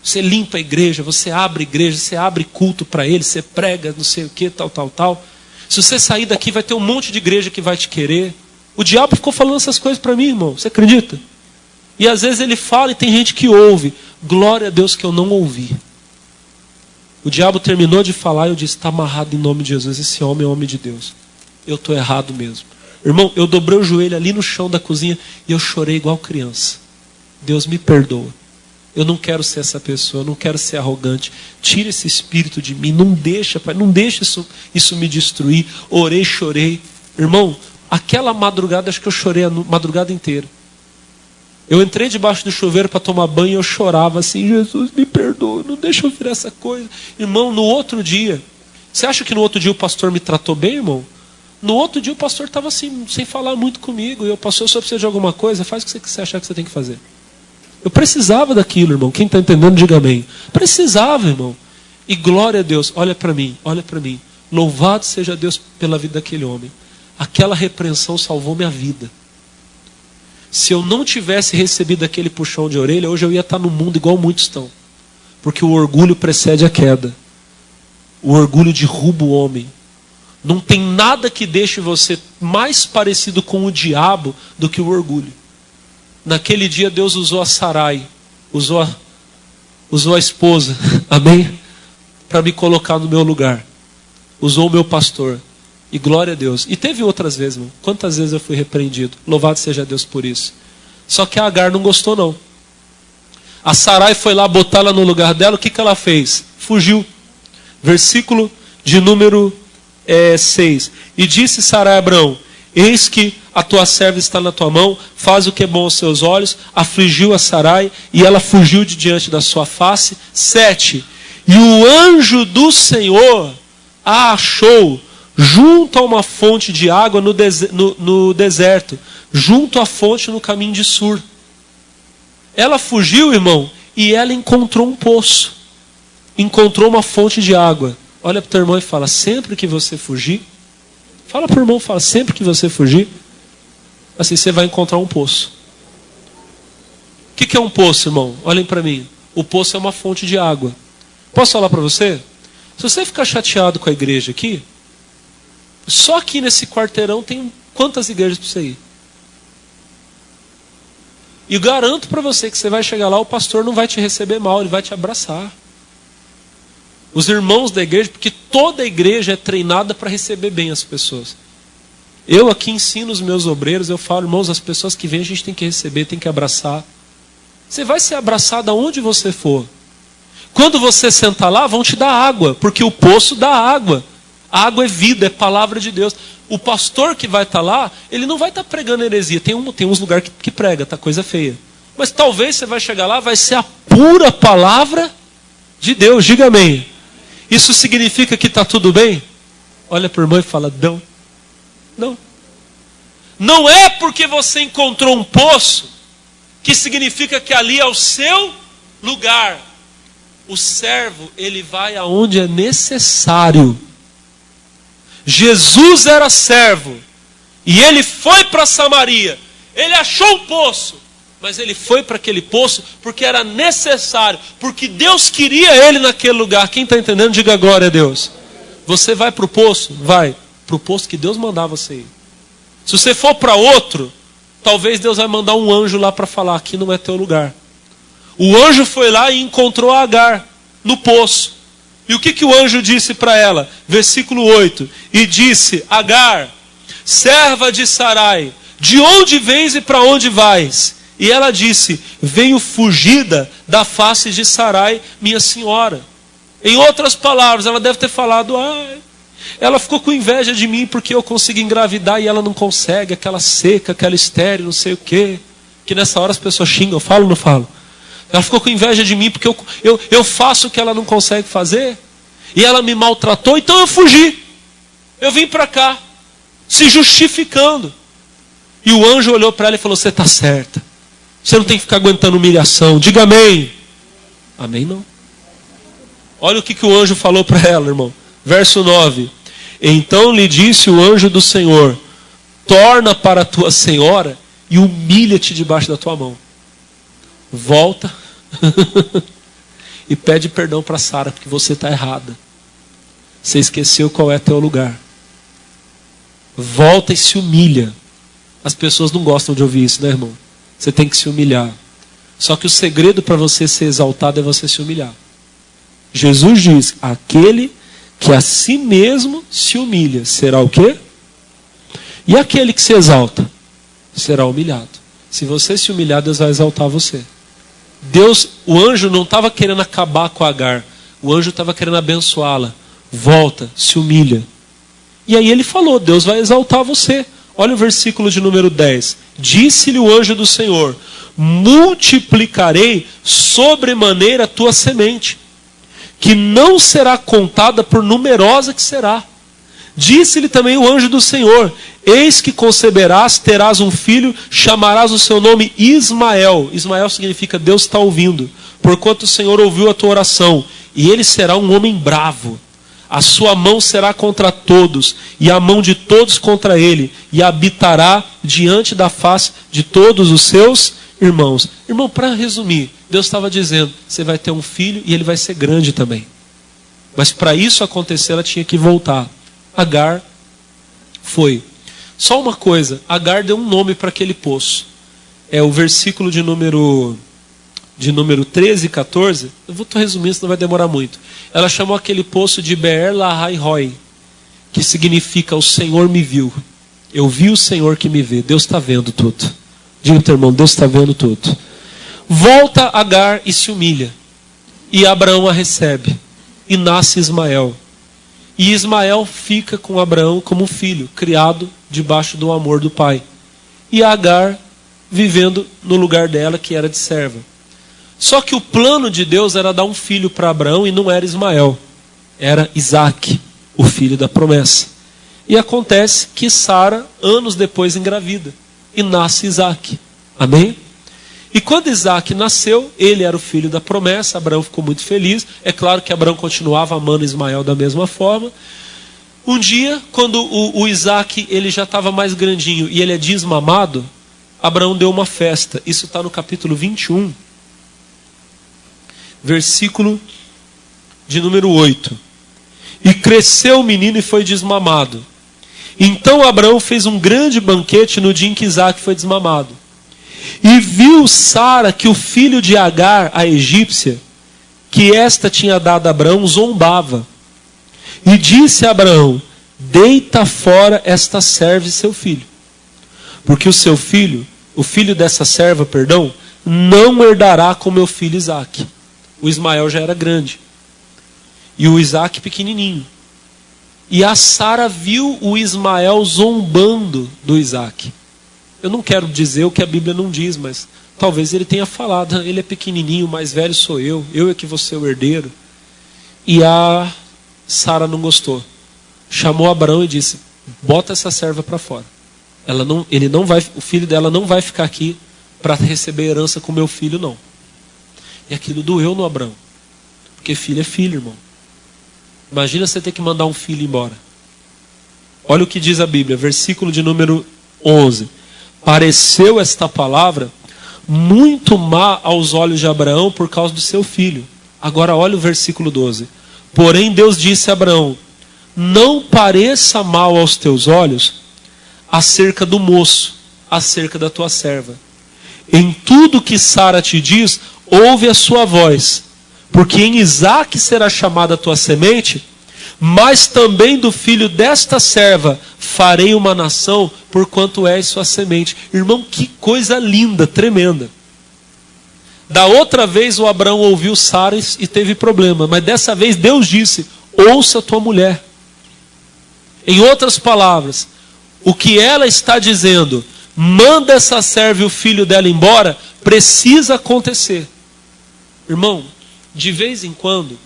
Você limpa a igreja, você abre culto para ele, você prega, não sei o que, tal. Se você sair daqui, vai ter um monte de igreja que vai te querer. O diabo ficou falando essas coisas para mim, irmão. Você acredita? E às vezes ele fala e tem gente que ouve. Glória a Deus que eu não ouvi. O diabo terminou de falar e eu disse, está amarrado em nome de Jesus. Esse homem é homem de Deus. Eu estou errado mesmo. Irmão, eu dobrei o joelho ali no chão da cozinha e eu chorei igual criança. Deus me perdoa. Eu não quero ser essa pessoa, eu não quero ser arrogante. Tira esse espírito de mim, não deixa, Pai, não deixa isso me destruir. Orei, chorei. Irmão, aquela madrugada, acho que eu chorei a madrugada inteira. Eu entrei debaixo do chuveiro para tomar banho e eu chorava assim, Jesus, me perdoa, não deixa eu virar essa coisa. Irmão, no outro dia, você acha que no outro dia o pastor me tratou bem, irmão? No outro dia o pastor estava assim, sem falar muito comigo. E eu, pastor, se eu precisar de alguma coisa, faz o que você achar que você tem que fazer. Eu precisava daquilo, irmão. Quem está entendendo, diga amém. Precisava, irmão. E glória a Deus, olha para mim, olha para mim. Louvado seja Deus pela vida daquele homem. Aquela repreensão salvou minha vida. Se eu não tivesse recebido aquele puxão de orelha, hoje eu ia estar no mundo igual muitos estão. Porque o orgulho precede a queda. O orgulho derruba o homem. Não tem nada que deixe você mais parecido com o diabo do que o orgulho. Naquele dia Deus usou a Sarai, usou a esposa, amém? Para me colocar no meu lugar. Usou o meu pastor. E glória a Deus. E teve outras vezes, irmão. Quantas vezes eu fui repreendido. Louvado seja Deus por isso. Só que a Agar não gostou não. A Sarai foi lá botar ela no lugar dela. O que ela fez? Fugiu. Versículo de número 6. E disse Sarai a Abrão: eis que a tua serva está na tua mão, faz o que é bom aos seus olhos. Afligiu a Sarai e ela fugiu de diante da sua face. 7. E o anjo do Senhor a achou junto a uma fonte de água no deserto, junto à fonte no caminho de Sur. Ela fugiu, irmão, e ela encontrou um poço. Encontrou uma fonte de água. Olha para o teu irmão e fala: sempre que você fugir, fala para o irmão, fala, sempre que você fugir, assim você vai encontrar um poço. O que é um poço, irmão? Olhem para mim. O poço é uma fonte de água. Posso falar para você? Se você ficar chateado com a igreja aqui, só aqui nesse quarteirão tem quantas igrejas para você ir? E garanto para você que você vai chegar lá, o pastor não vai te receber mal, ele vai te abraçar. Os irmãos da igreja, porque toda a igreja é treinada para receber bem as pessoas. Eu aqui ensino os meus obreiros, eu falo, irmãos, as pessoas que vêm a gente tem que receber, tem que abraçar. Você vai ser abraçado aonde você for. Quando você sentar lá, vão te dar água, porque o poço dá água. A água é vida, é palavra de Deus. O pastor que vai estar lá, ele não vai estar pregando heresia. Tem uns lugares que prega, tá coisa feia. Mas talvez você vai chegar lá, vai ser a pura palavra de Deus. Diga amém. Isso significa que está tudo bem? Olha para o irmão e fala: não. Não. Não é porque você encontrou um poço que significa que ali é o seu lugar. O servo, ele vai aonde é necessário. Jesus era servo e ele foi para Samaria. Ele achou um poço, mas ele foi para aquele poço porque era necessário, porque Deus queria ele naquele lugar. Quem está entendendo, diga glória a Deus. Você vai para o poço? Vai para o poço que Deus mandava você ir. Se você for para outro, talvez Deus vai mandar um anjo lá para falar: aqui não é teu lugar. O anjo foi lá e encontrou a Agar no poço. E o que o anjo disse para ela? Versículo 8. E disse: Agar, serva de Sarai, de onde vens e para onde vais? E ela disse: venho fugida da face de Sarai, minha senhora. Em outras palavras, ela deve ter falado: ela ficou com inveja de mim porque eu consigo engravidar e ela não consegue, aquela seca, aquela estéril, não sei o quê. Que nessa hora as pessoas xingam, eu falo ou não falo? Ela ficou com inveja de mim porque eu faço o que ela não consegue fazer. E ela me maltratou, então eu fugi. Eu vim para cá, se justificando. E o anjo olhou para ela e falou: você está certa. Você não tem que ficar aguentando humilhação. Diga amém. Amém não. Olha o que o anjo falou para ela, irmão. Verso 9. Então lhe disse o anjo do Senhor: torna para a tua senhora e humilha-te debaixo da tua mão. Volta e pede perdão para Sara, porque você está errada. Você esqueceu qual é teu lugar. Volta e se humilha. As pessoas não gostam de ouvir isso, né, irmão? Você tem que se humilhar. Só que o segredo para você ser exaltado é você se humilhar. Jesus diz: aquele que a si mesmo se humilha, será o quê? E aquele que se exalta, será humilhado. Se você se humilhar, Deus vai exaltar você. o anjo não estava querendo acabar com Agar. O anjo estava querendo abençoá-la. Volta, se humilha. E aí ele falou, Deus vai exaltar você. Olha o versículo de número 10. Disse-lhe o anjo do Senhor, multiplicarei sobremaneira a tua semente, que não será contada por numerosa que será. Disse-lhe também o anjo do Senhor, eis que conceberás, terás um filho, chamarás o seu nome Ismael. Ismael significa Deus está ouvindo, porquanto o Senhor ouviu a tua oração, e ele será um homem bravo. A sua mão será contra todos, e a mão de todos contra ele, e habitará diante da face de todos os seus irmãos. Irmão, para resumir, Deus estava dizendo, você vai ter um filho e ele vai ser grande também. Mas para isso acontecer, ela tinha que voltar. Agar foi. Só uma coisa, Agar deu um nome para aquele poço. É o versículo de número 13 e 14. Eu vou resumir, senão vai demorar muito. Ela chamou aquele poço de Beer Lahai Roi, que significa o Senhor me viu. Eu vi o Senhor que me vê. Deus está vendo tudo. Diga para o teu irmão, Deus está vendo tudo. Volta Agar e se humilha. E Abraão a recebe. E nasce Ismael. E Ismael fica com Abraão como filho, criado debaixo do amor do pai. E Agar vivendo no lugar dela, que era de serva. Só que o plano de Deus era dar um filho para Abraão e não era Ismael. Era Isaac, o filho da promessa. E acontece que Sara, anos depois, engravida. E nasce Isaac. Amém? E quando Isaac nasceu, ele era o filho da promessa, Abraão ficou muito feliz. É claro que Abraão continuava amando Ismael da mesma forma. Um dia, quando o Isaac ele já estava mais grandinho e ele é desmamado, Abraão deu uma festa. Isso está no capítulo 21, versículo de número 8. E cresceu o menino e foi desmamado. Então Abraão fez um grande banquete no dia em que Isaac foi desmamado. E viu Sara que o filho de Agar, a egípcia, que esta tinha dado a Abraão, zombava. E disse a Abraão, deita fora esta serva e seu filho. Porque o seu filho, o filho dessa serva, não herdará com meu filho Isaque. O Ismael já era grande. E o Isaque pequenininho. E a Sara viu o Ismael zombando do Isaque. Eu não quero dizer o que a Bíblia não diz, mas talvez ele tenha falado, ele é pequenininho, o mais velho sou eu é que vou ser o herdeiro. E a Sara não gostou. Chamou Abraão e disse, bota essa serva para fora. O filho dela não vai ficar aqui para receber herança com meu filho, não. E aquilo doeu no Abraão. Porque filho é filho, irmão. Imagina você ter que mandar um filho embora. Olha o que diz a Bíblia, versículo de número 11. Pareceu esta palavra muito má aos olhos de Abraão por causa do seu filho. Agora olha o versículo 12. Porém Deus disse a Abraão, não pareça mal aos teus olhos acerca do moço, acerca da tua serva. Em tudo que Sara te diz, ouve a sua voz, porque em Isaque será chamada a tua semente, mas também do filho desta serva farei uma nação, porquanto és sua semente. Irmão, que coisa linda, tremenda. Da outra vez o Abraão ouviu Sara e teve problema, mas dessa vez Deus disse, ouça a tua mulher. Em outras palavras, o que ela está dizendo, manda essa serva e o filho dela embora, precisa acontecer. Irmão, de vez em quando,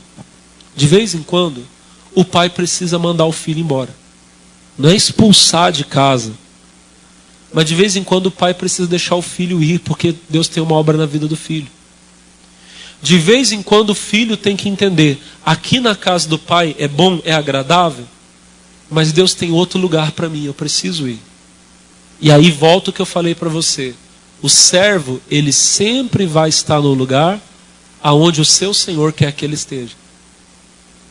o pai precisa mandar o filho embora. Não é expulsar de casa. Mas de vez em quando o pai precisa deixar o filho ir, porque Deus tem uma obra na vida do filho. De vez em quando o filho tem que entender, aqui na casa do pai é bom, é agradável, mas Deus tem outro lugar para mim, eu preciso ir. E aí volta o que eu falei para você. O servo, ele sempre vai estar no lugar aonde o seu Senhor quer que ele esteja.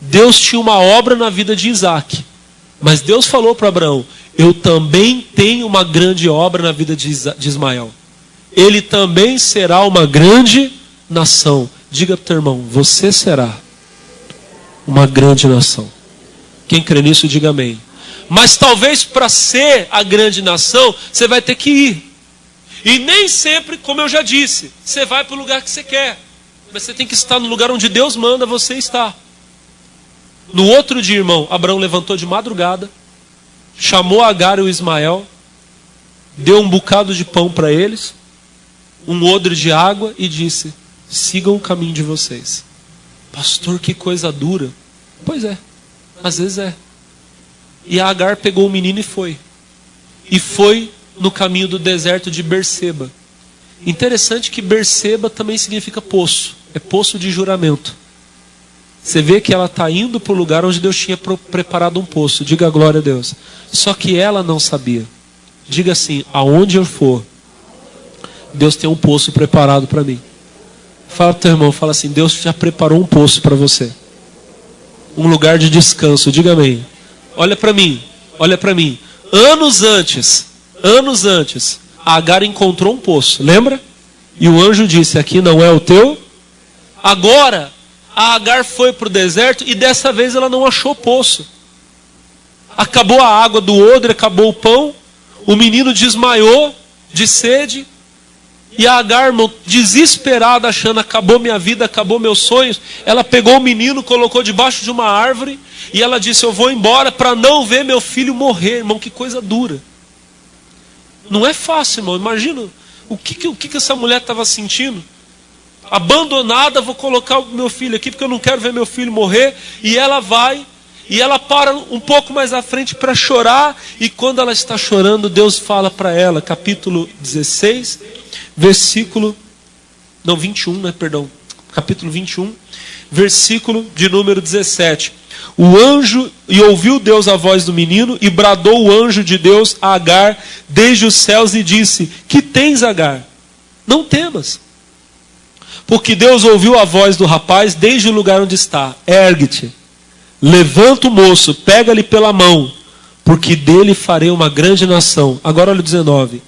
Deus tinha uma obra na vida de Isaac. Mas Deus falou para Abraão, eu também tenho uma grande obra na vida de Ismael. Ele também será uma grande nação. Diga para o teu irmão, você será uma grande nação. Quem crê nisso, diga amém. Mas talvez para ser a grande nação, você vai ter que ir. E nem sempre, como eu já disse, você vai para o lugar que você quer. Mas você tem que estar no lugar onde Deus manda você estar. No outro dia, irmão, Abraão levantou de madrugada, chamou Agar e o Ismael, deu um bocado de pão para eles, um odre de água e disse: sigam o caminho de vocês. Pastor, que coisa dura. Pois é, às vezes é. E a Agar pegou o menino e foi. E foi no caminho do deserto de Berseba. Interessante que Berseba também significa poço. É poço de juramento. Você vê que ela está indo para o lugar onde Deus tinha preparado um poço. Diga glória a Deus. Só que ela não sabia. Diga assim: aonde eu for, Deus tem um poço preparado para mim. Fala para o teu irmão, fala assim: Deus já preparou um poço para você. Um lugar de descanso. Diga amém. Olha para mim, olha para mim. Anos antes, a Agar encontrou um poço, lembra? E o anjo disse: aqui não é o teu. Agora, a Agar foi para o deserto e dessa vez ela não achou poço. Acabou a água do odre, acabou o pão. O menino desmaiou de sede. E a Agar, irmão, desesperada, achando: acabou minha vida, acabou meus sonhos. Ela pegou o menino, colocou debaixo de uma árvore. E ela disse: eu vou embora para não ver meu filho morrer. Irmão, que coisa dura. Não é fácil, irmão. Imagina o que essa mulher estava sentindo. Abandonada, vou colocar o meu filho aqui porque eu não quero ver meu filho morrer. E ela vai, e ela para um pouco mais à frente para chorar. E quando ela está chorando, Deus fala para ela, capítulo 16, versículo, não, 21, né, perdão, capítulo 21, versículo de número 17. O anjo, e ouviu Deus a voz do menino, e bradou o anjo de Deus a Agar desde os céus e disse: que tens, Agar? Não temas. Porque Deus ouviu a voz do rapaz desde o lugar onde está. Ergue-te, levanta o moço, pega-lhe pela mão, porque dele farei uma grande nação. Agora olha o 19.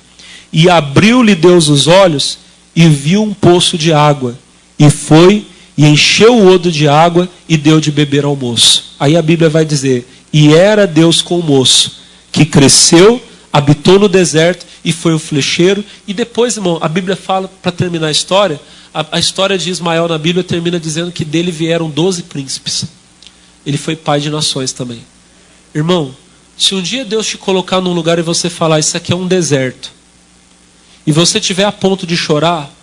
E abriu-lhe Deus os olhos e viu um poço de água. E foi e encheu o odre de água e deu de beber ao moço. Aí a Bíblia vai dizer: e era Deus com o moço, que cresceu, habitou no deserto e foi o flecheiro. E depois, irmão, a Bíblia fala, para terminar a história, a história de Ismael na Bíblia termina dizendo que dele vieram 12 príncipes. Ele foi pai de nações também. Irmão, se um dia Deus te colocar num lugar e você falar: isso aqui é um deserto, e você estiver a ponto de chorar,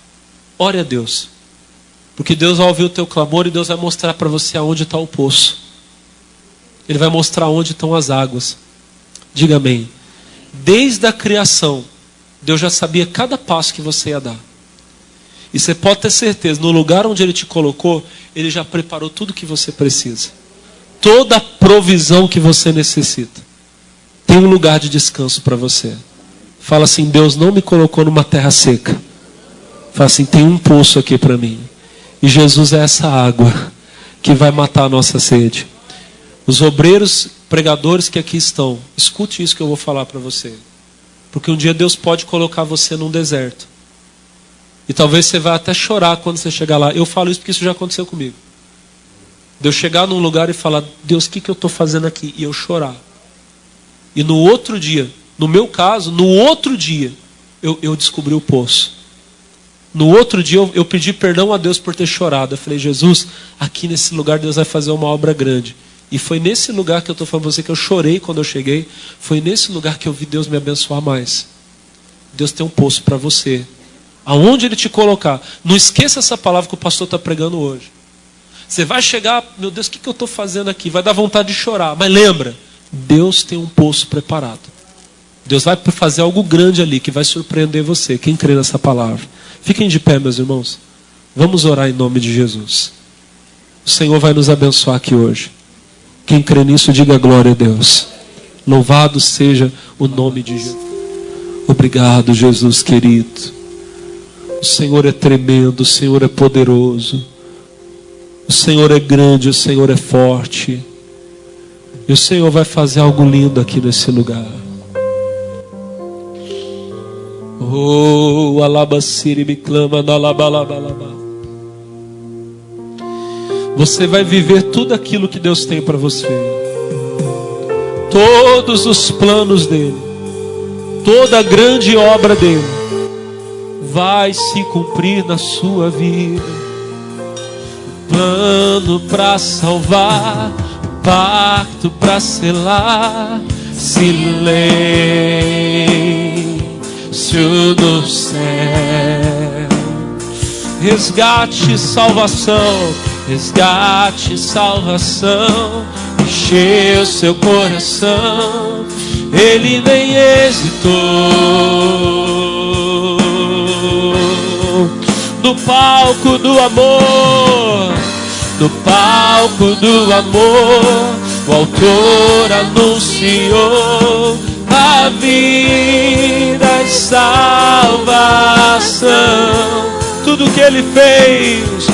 ore a Deus. Porque Deus vai ouvir o teu clamor e Deus vai mostrar para você aonde está o poço. Ele vai mostrar onde estão as águas. Diga amém. Desde a criação, Deus já sabia cada passo que você ia dar. E você pode ter certeza, no lugar onde Ele te colocou, Ele já preparou tudo que você precisa. Toda a provisão que você necessita. Tem um lugar de descanso para você. Fala assim: Deus não me colocou numa terra seca. Fala assim: tem um poço aqui para mim. E Jesus é essa água que vai matar a nossa sede. Os obreiros, pregadores que aqui estão, escute isso que eu vou falar para você. Porque um dia Deus pode colocar você num deserto. E talvez você vai até chorar quando você chegar lá. Eu falo isso porque isso já aconteceu comigo. Deus chegar num lugar e falar: Deus, o que eu estou fazendo aqui? E eu chorar. E no outro dia, no meu caso, no outro dia, eu descobri o poço. No outro dia eu pedi perdão a Deus por ter chorado. Eu falei: Jesus, aqui nesse lugar Deus vai fazer uma obra grande. E foi nesse lugar que eu estou falando para você que eu chorei quando eu cheguei. Foi nesse lugar que eu vi Deus me abençoar mais. Deus tem um poço para você. Aonde Ele te colocar. Não esqueça essa palavra que o pastor está pregando hoje. Você vai chegar: meu Deus, o que eu estou fazendo aqui? Vai dar vontade de chorar. Mas lembra, Deus tem um poço preparado. Deus vai fazer algo grande ali que vai surpreender você. Quem crê nessa palavra? Fiquem de pé, meus irmãos. Vamos orar em nome de Jesus. O Senhor vai nos abençoar aqui hoje. Quem crê nisso, diga glória a Deus. Louvado seja o nome de Jesus. Obrigado, Jesus querido. O Senhor é tremendo, o Senhor é poderoso. O Senhor é grande, o Senhor é forte. E o Senhor vai fazer algo lindo aqui nesse lugar. Oh, alabaciri me clama na labalabalaba. Você vai viver tudo aquilo que Deus tem para você. Todos os planos dele. Toda a grande obra dele. vai se cumprir na sua vida. Plano para salvar, pacto para selar, silêncio no céu. Resgate, salvação, encheu seu coração, ele nem hesitou. No palco do amor, o autor anunciou a vida e salvação. Tudo que ele fez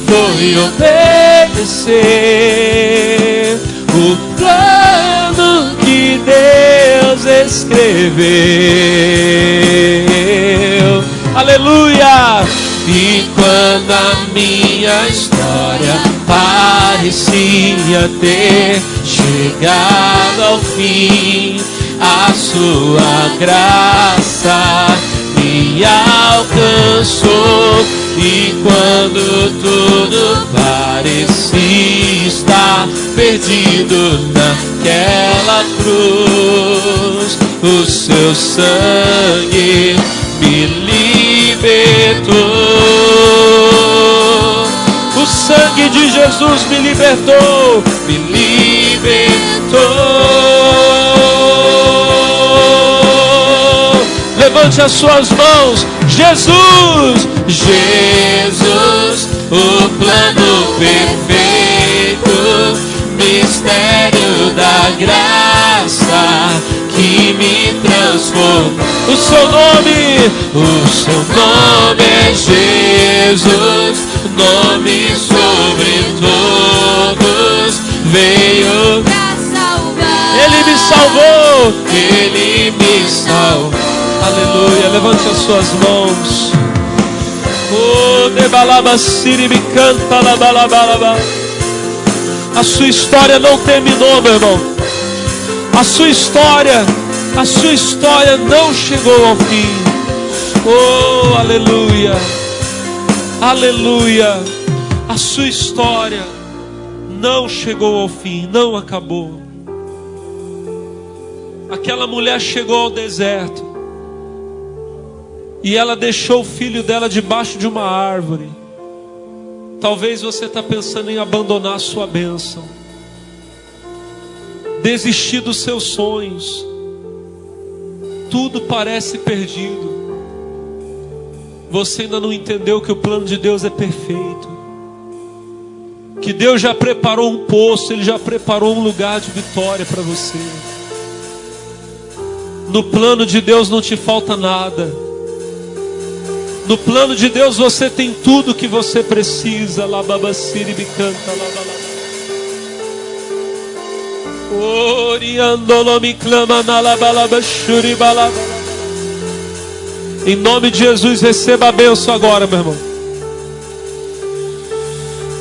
foi obedecer o plano que Deus escreveu. Aleluia! E quando a minha história parecia ter chegado ao fim, a sua graça me alcançou. E quando tudo parecia estar perdido naquela cruz, o seu sangue me libertou. O sangue de Jesus me libertou, Levante as suas mãos. Jesus, o plano perfeito, mistério da graça que me transformou. O seu nome é Jesus, nome sobre todos, veio pra salvar. Ele me salvou. Aleluia, levante as suas mãos. Oh, debalabaciri me canta labalabalaba. A sua história não terminou, meu irmão. A sua história não chegou ao fim. Oh, aleluia, aleluia. A sua história não chegou ao fim, não acabou. Aquela mulher chegou ao deserto e ela deixou o filho dela debaixo de uma árvore. Talvez você está pensando em abandonar a sua bênção, desistir dos seus sonhos. Tudo parece perdido. Você ainda não entendeu que o plano de Deus é perfeito, que Deus já preparou um poço, Ele já preparou um lugar de vitória para você. No plano de Deus não te falta nada. No plano de Deus você tem tudo que você precisa. Lababaciri me canta labalaba. Oriandolo me clama na labalaba shuri balaba. Em nome de Jesus, receba a bênção agora, meu irmão.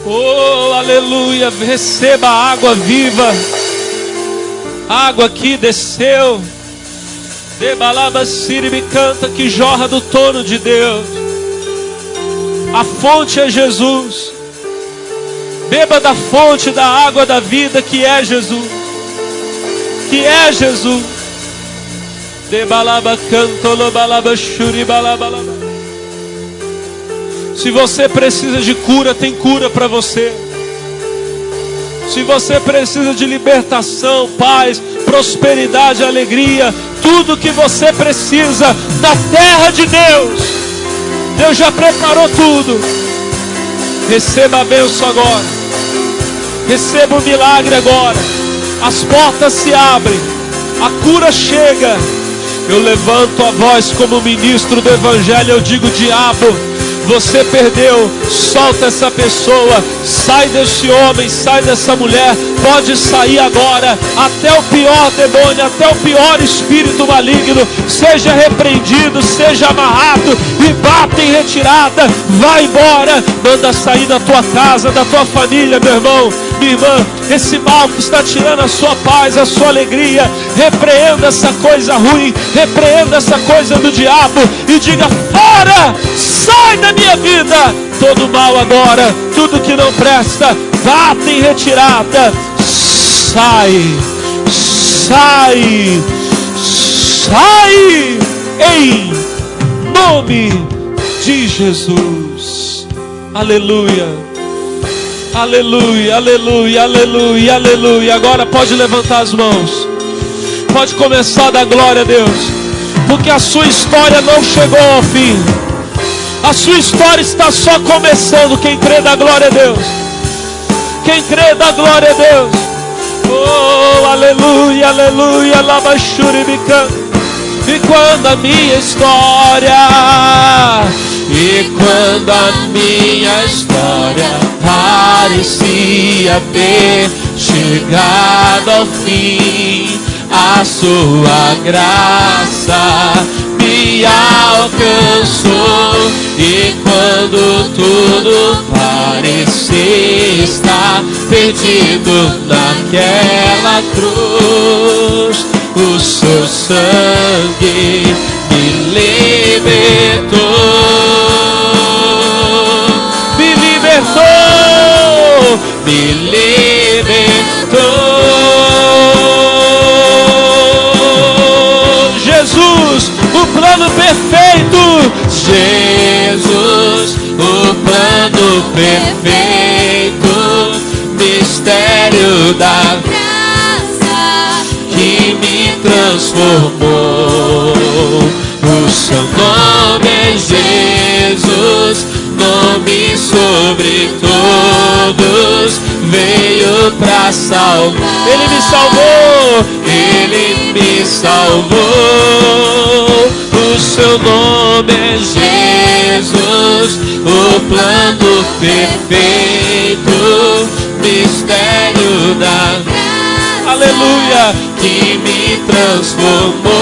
Oh, aleluia. Receba a água viva. Água que desceu. Debalabaciri me canta, que jorra do trono de Deus. A fonte é Jesus. Beba da fonte da água da vida, que é Jesus. Que é Jesus. Debalaba cantolo balaba shuri balabalaba. Se você precisa de cura, tem cura para você. Se você precisa de libertação, paz, prosperidade, alegria, tudo que você precisa na terra de Deus, Deus já preparou tudo. Receba a bênção agora. Receba o milagre agora. As portas se abrem, a cura chega. Eu levanto a voz como ministro do evangelho. Eu digo: diabo, você perdeu. Solta essa pessoa. Sai desse homem, sai dessa mulher. pode sair agora. Até o pior demônio, até o pior espírito maligno, seja repreendido, seja amarrado e bata em retirada. Vai embora, manda sair da tua casa, da tua família, meu irmão, minha irmã. Esse mal que está tirando a sua paz, a sua alegria, repreenda essa coisa ruim, repreenda essa coisa do diabo e diga: fora, sai da minha vida todo mal agora, tudo que não presta, bata em retirada. Sai, sai, sai, em nome de Jesus. Aleluia, aleluia, aleluia, aleluia, aleluia. Agora pode levantar as mãos, pode começar a dar glória a Deus, porque a sua história não chegou ao fim. A sua história está só começando. Quem crê, dá glória a Deus. Quem crê, dá glória a Deus. Oh, aleluia, aleluia, labachuribicã. E quando a minha história, parecia ter chegado ao fim, a sua graça me alcançou. E quando tudo parecia estar perdido naquela cruz, o seu sangue me libertou. Me libertou, me libertou. Jesus, o plano perfeito. Jesus, o plano perfeito. Mistério da graça que me transformou. O seu nome é Jesus, nome sobre todos, veio pra salvar. Ele me salvou, ele me salvou. O seu nome é Jesus, o plano perfeito, mistério da graça, aleluia, que me transformou.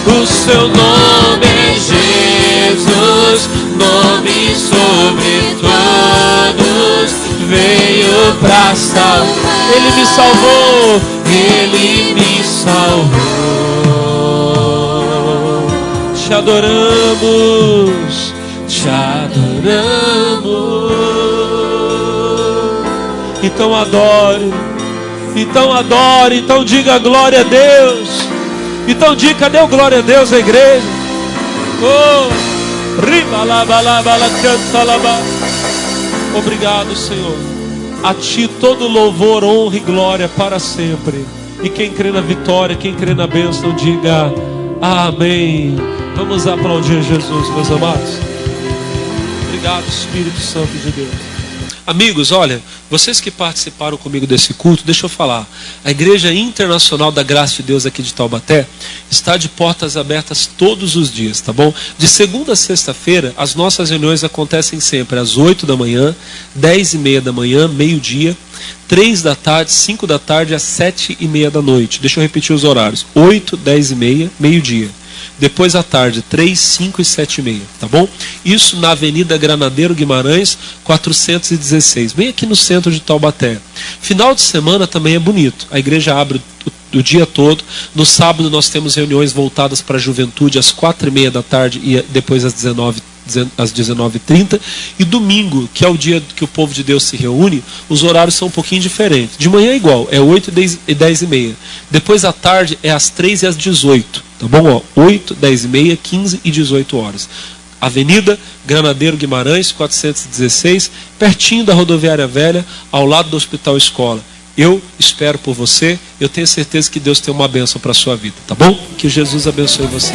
O seu nome é Jesus, nome sobre todos, veio pra salvar. Ele me salvou, ele me salvou. Te adoramos, te adoramos. Então adore, então diga glória a Deus. Então diga, cadê o glória a Deus, a igreja? Oh, obrigado, Senhor. A Ti todo louvor, honra e glória para sempre. E quem crê na vitória, quem crê na bênção, diga amém. Vamos aplaudir Jesus, meus amados. Obrigado, Espírito Santo de Deus. Amigos, olha, vocês que participaram comigo desse culto, deixa eu falar. A Igreja Internacional da Graça de Deus aqui de Taubaté está de portas abertas todos os dias, tá bom? De segunda a sexta-feira, as nossas reuniões acontecem sempre às 8 da manhã, 10h30 da manhã, meio-dia, 3 da tarde, 5 da tarde, às 7h30 da noite. Deixa eu repetir os horários. 8, 10h30, meio-dia. Depois à tarde, 3, 5 e 7h30, tá bom? Isso na Avenida Granadeiro Guimarães, 416, bem aqui no centro de Taubaté. Final de semana também é bonito. A igreja abre o dia todo. No sábado nós temos reuniões voltadas para a juventude às 4h30 da tarde e depois às 19h30. E domingo, que é o dia que o povo de Deus se reúne, os horários são um pouquinho diferentes. De manhã é igual, é 8 e 10h30. Depois à tarde é às 3 e às 18. Tá bom? 8, 10h30, 15 e 18 horas. Avenida Granadeiro Guimarães, 416, pertinho da Rodoviária Velha, ao lado do Hospital Escola. Eu espero por você. Eu tenho certeza que Deus tem uma bênção para a sua vida, tá bom? Que Jesus abençoe você.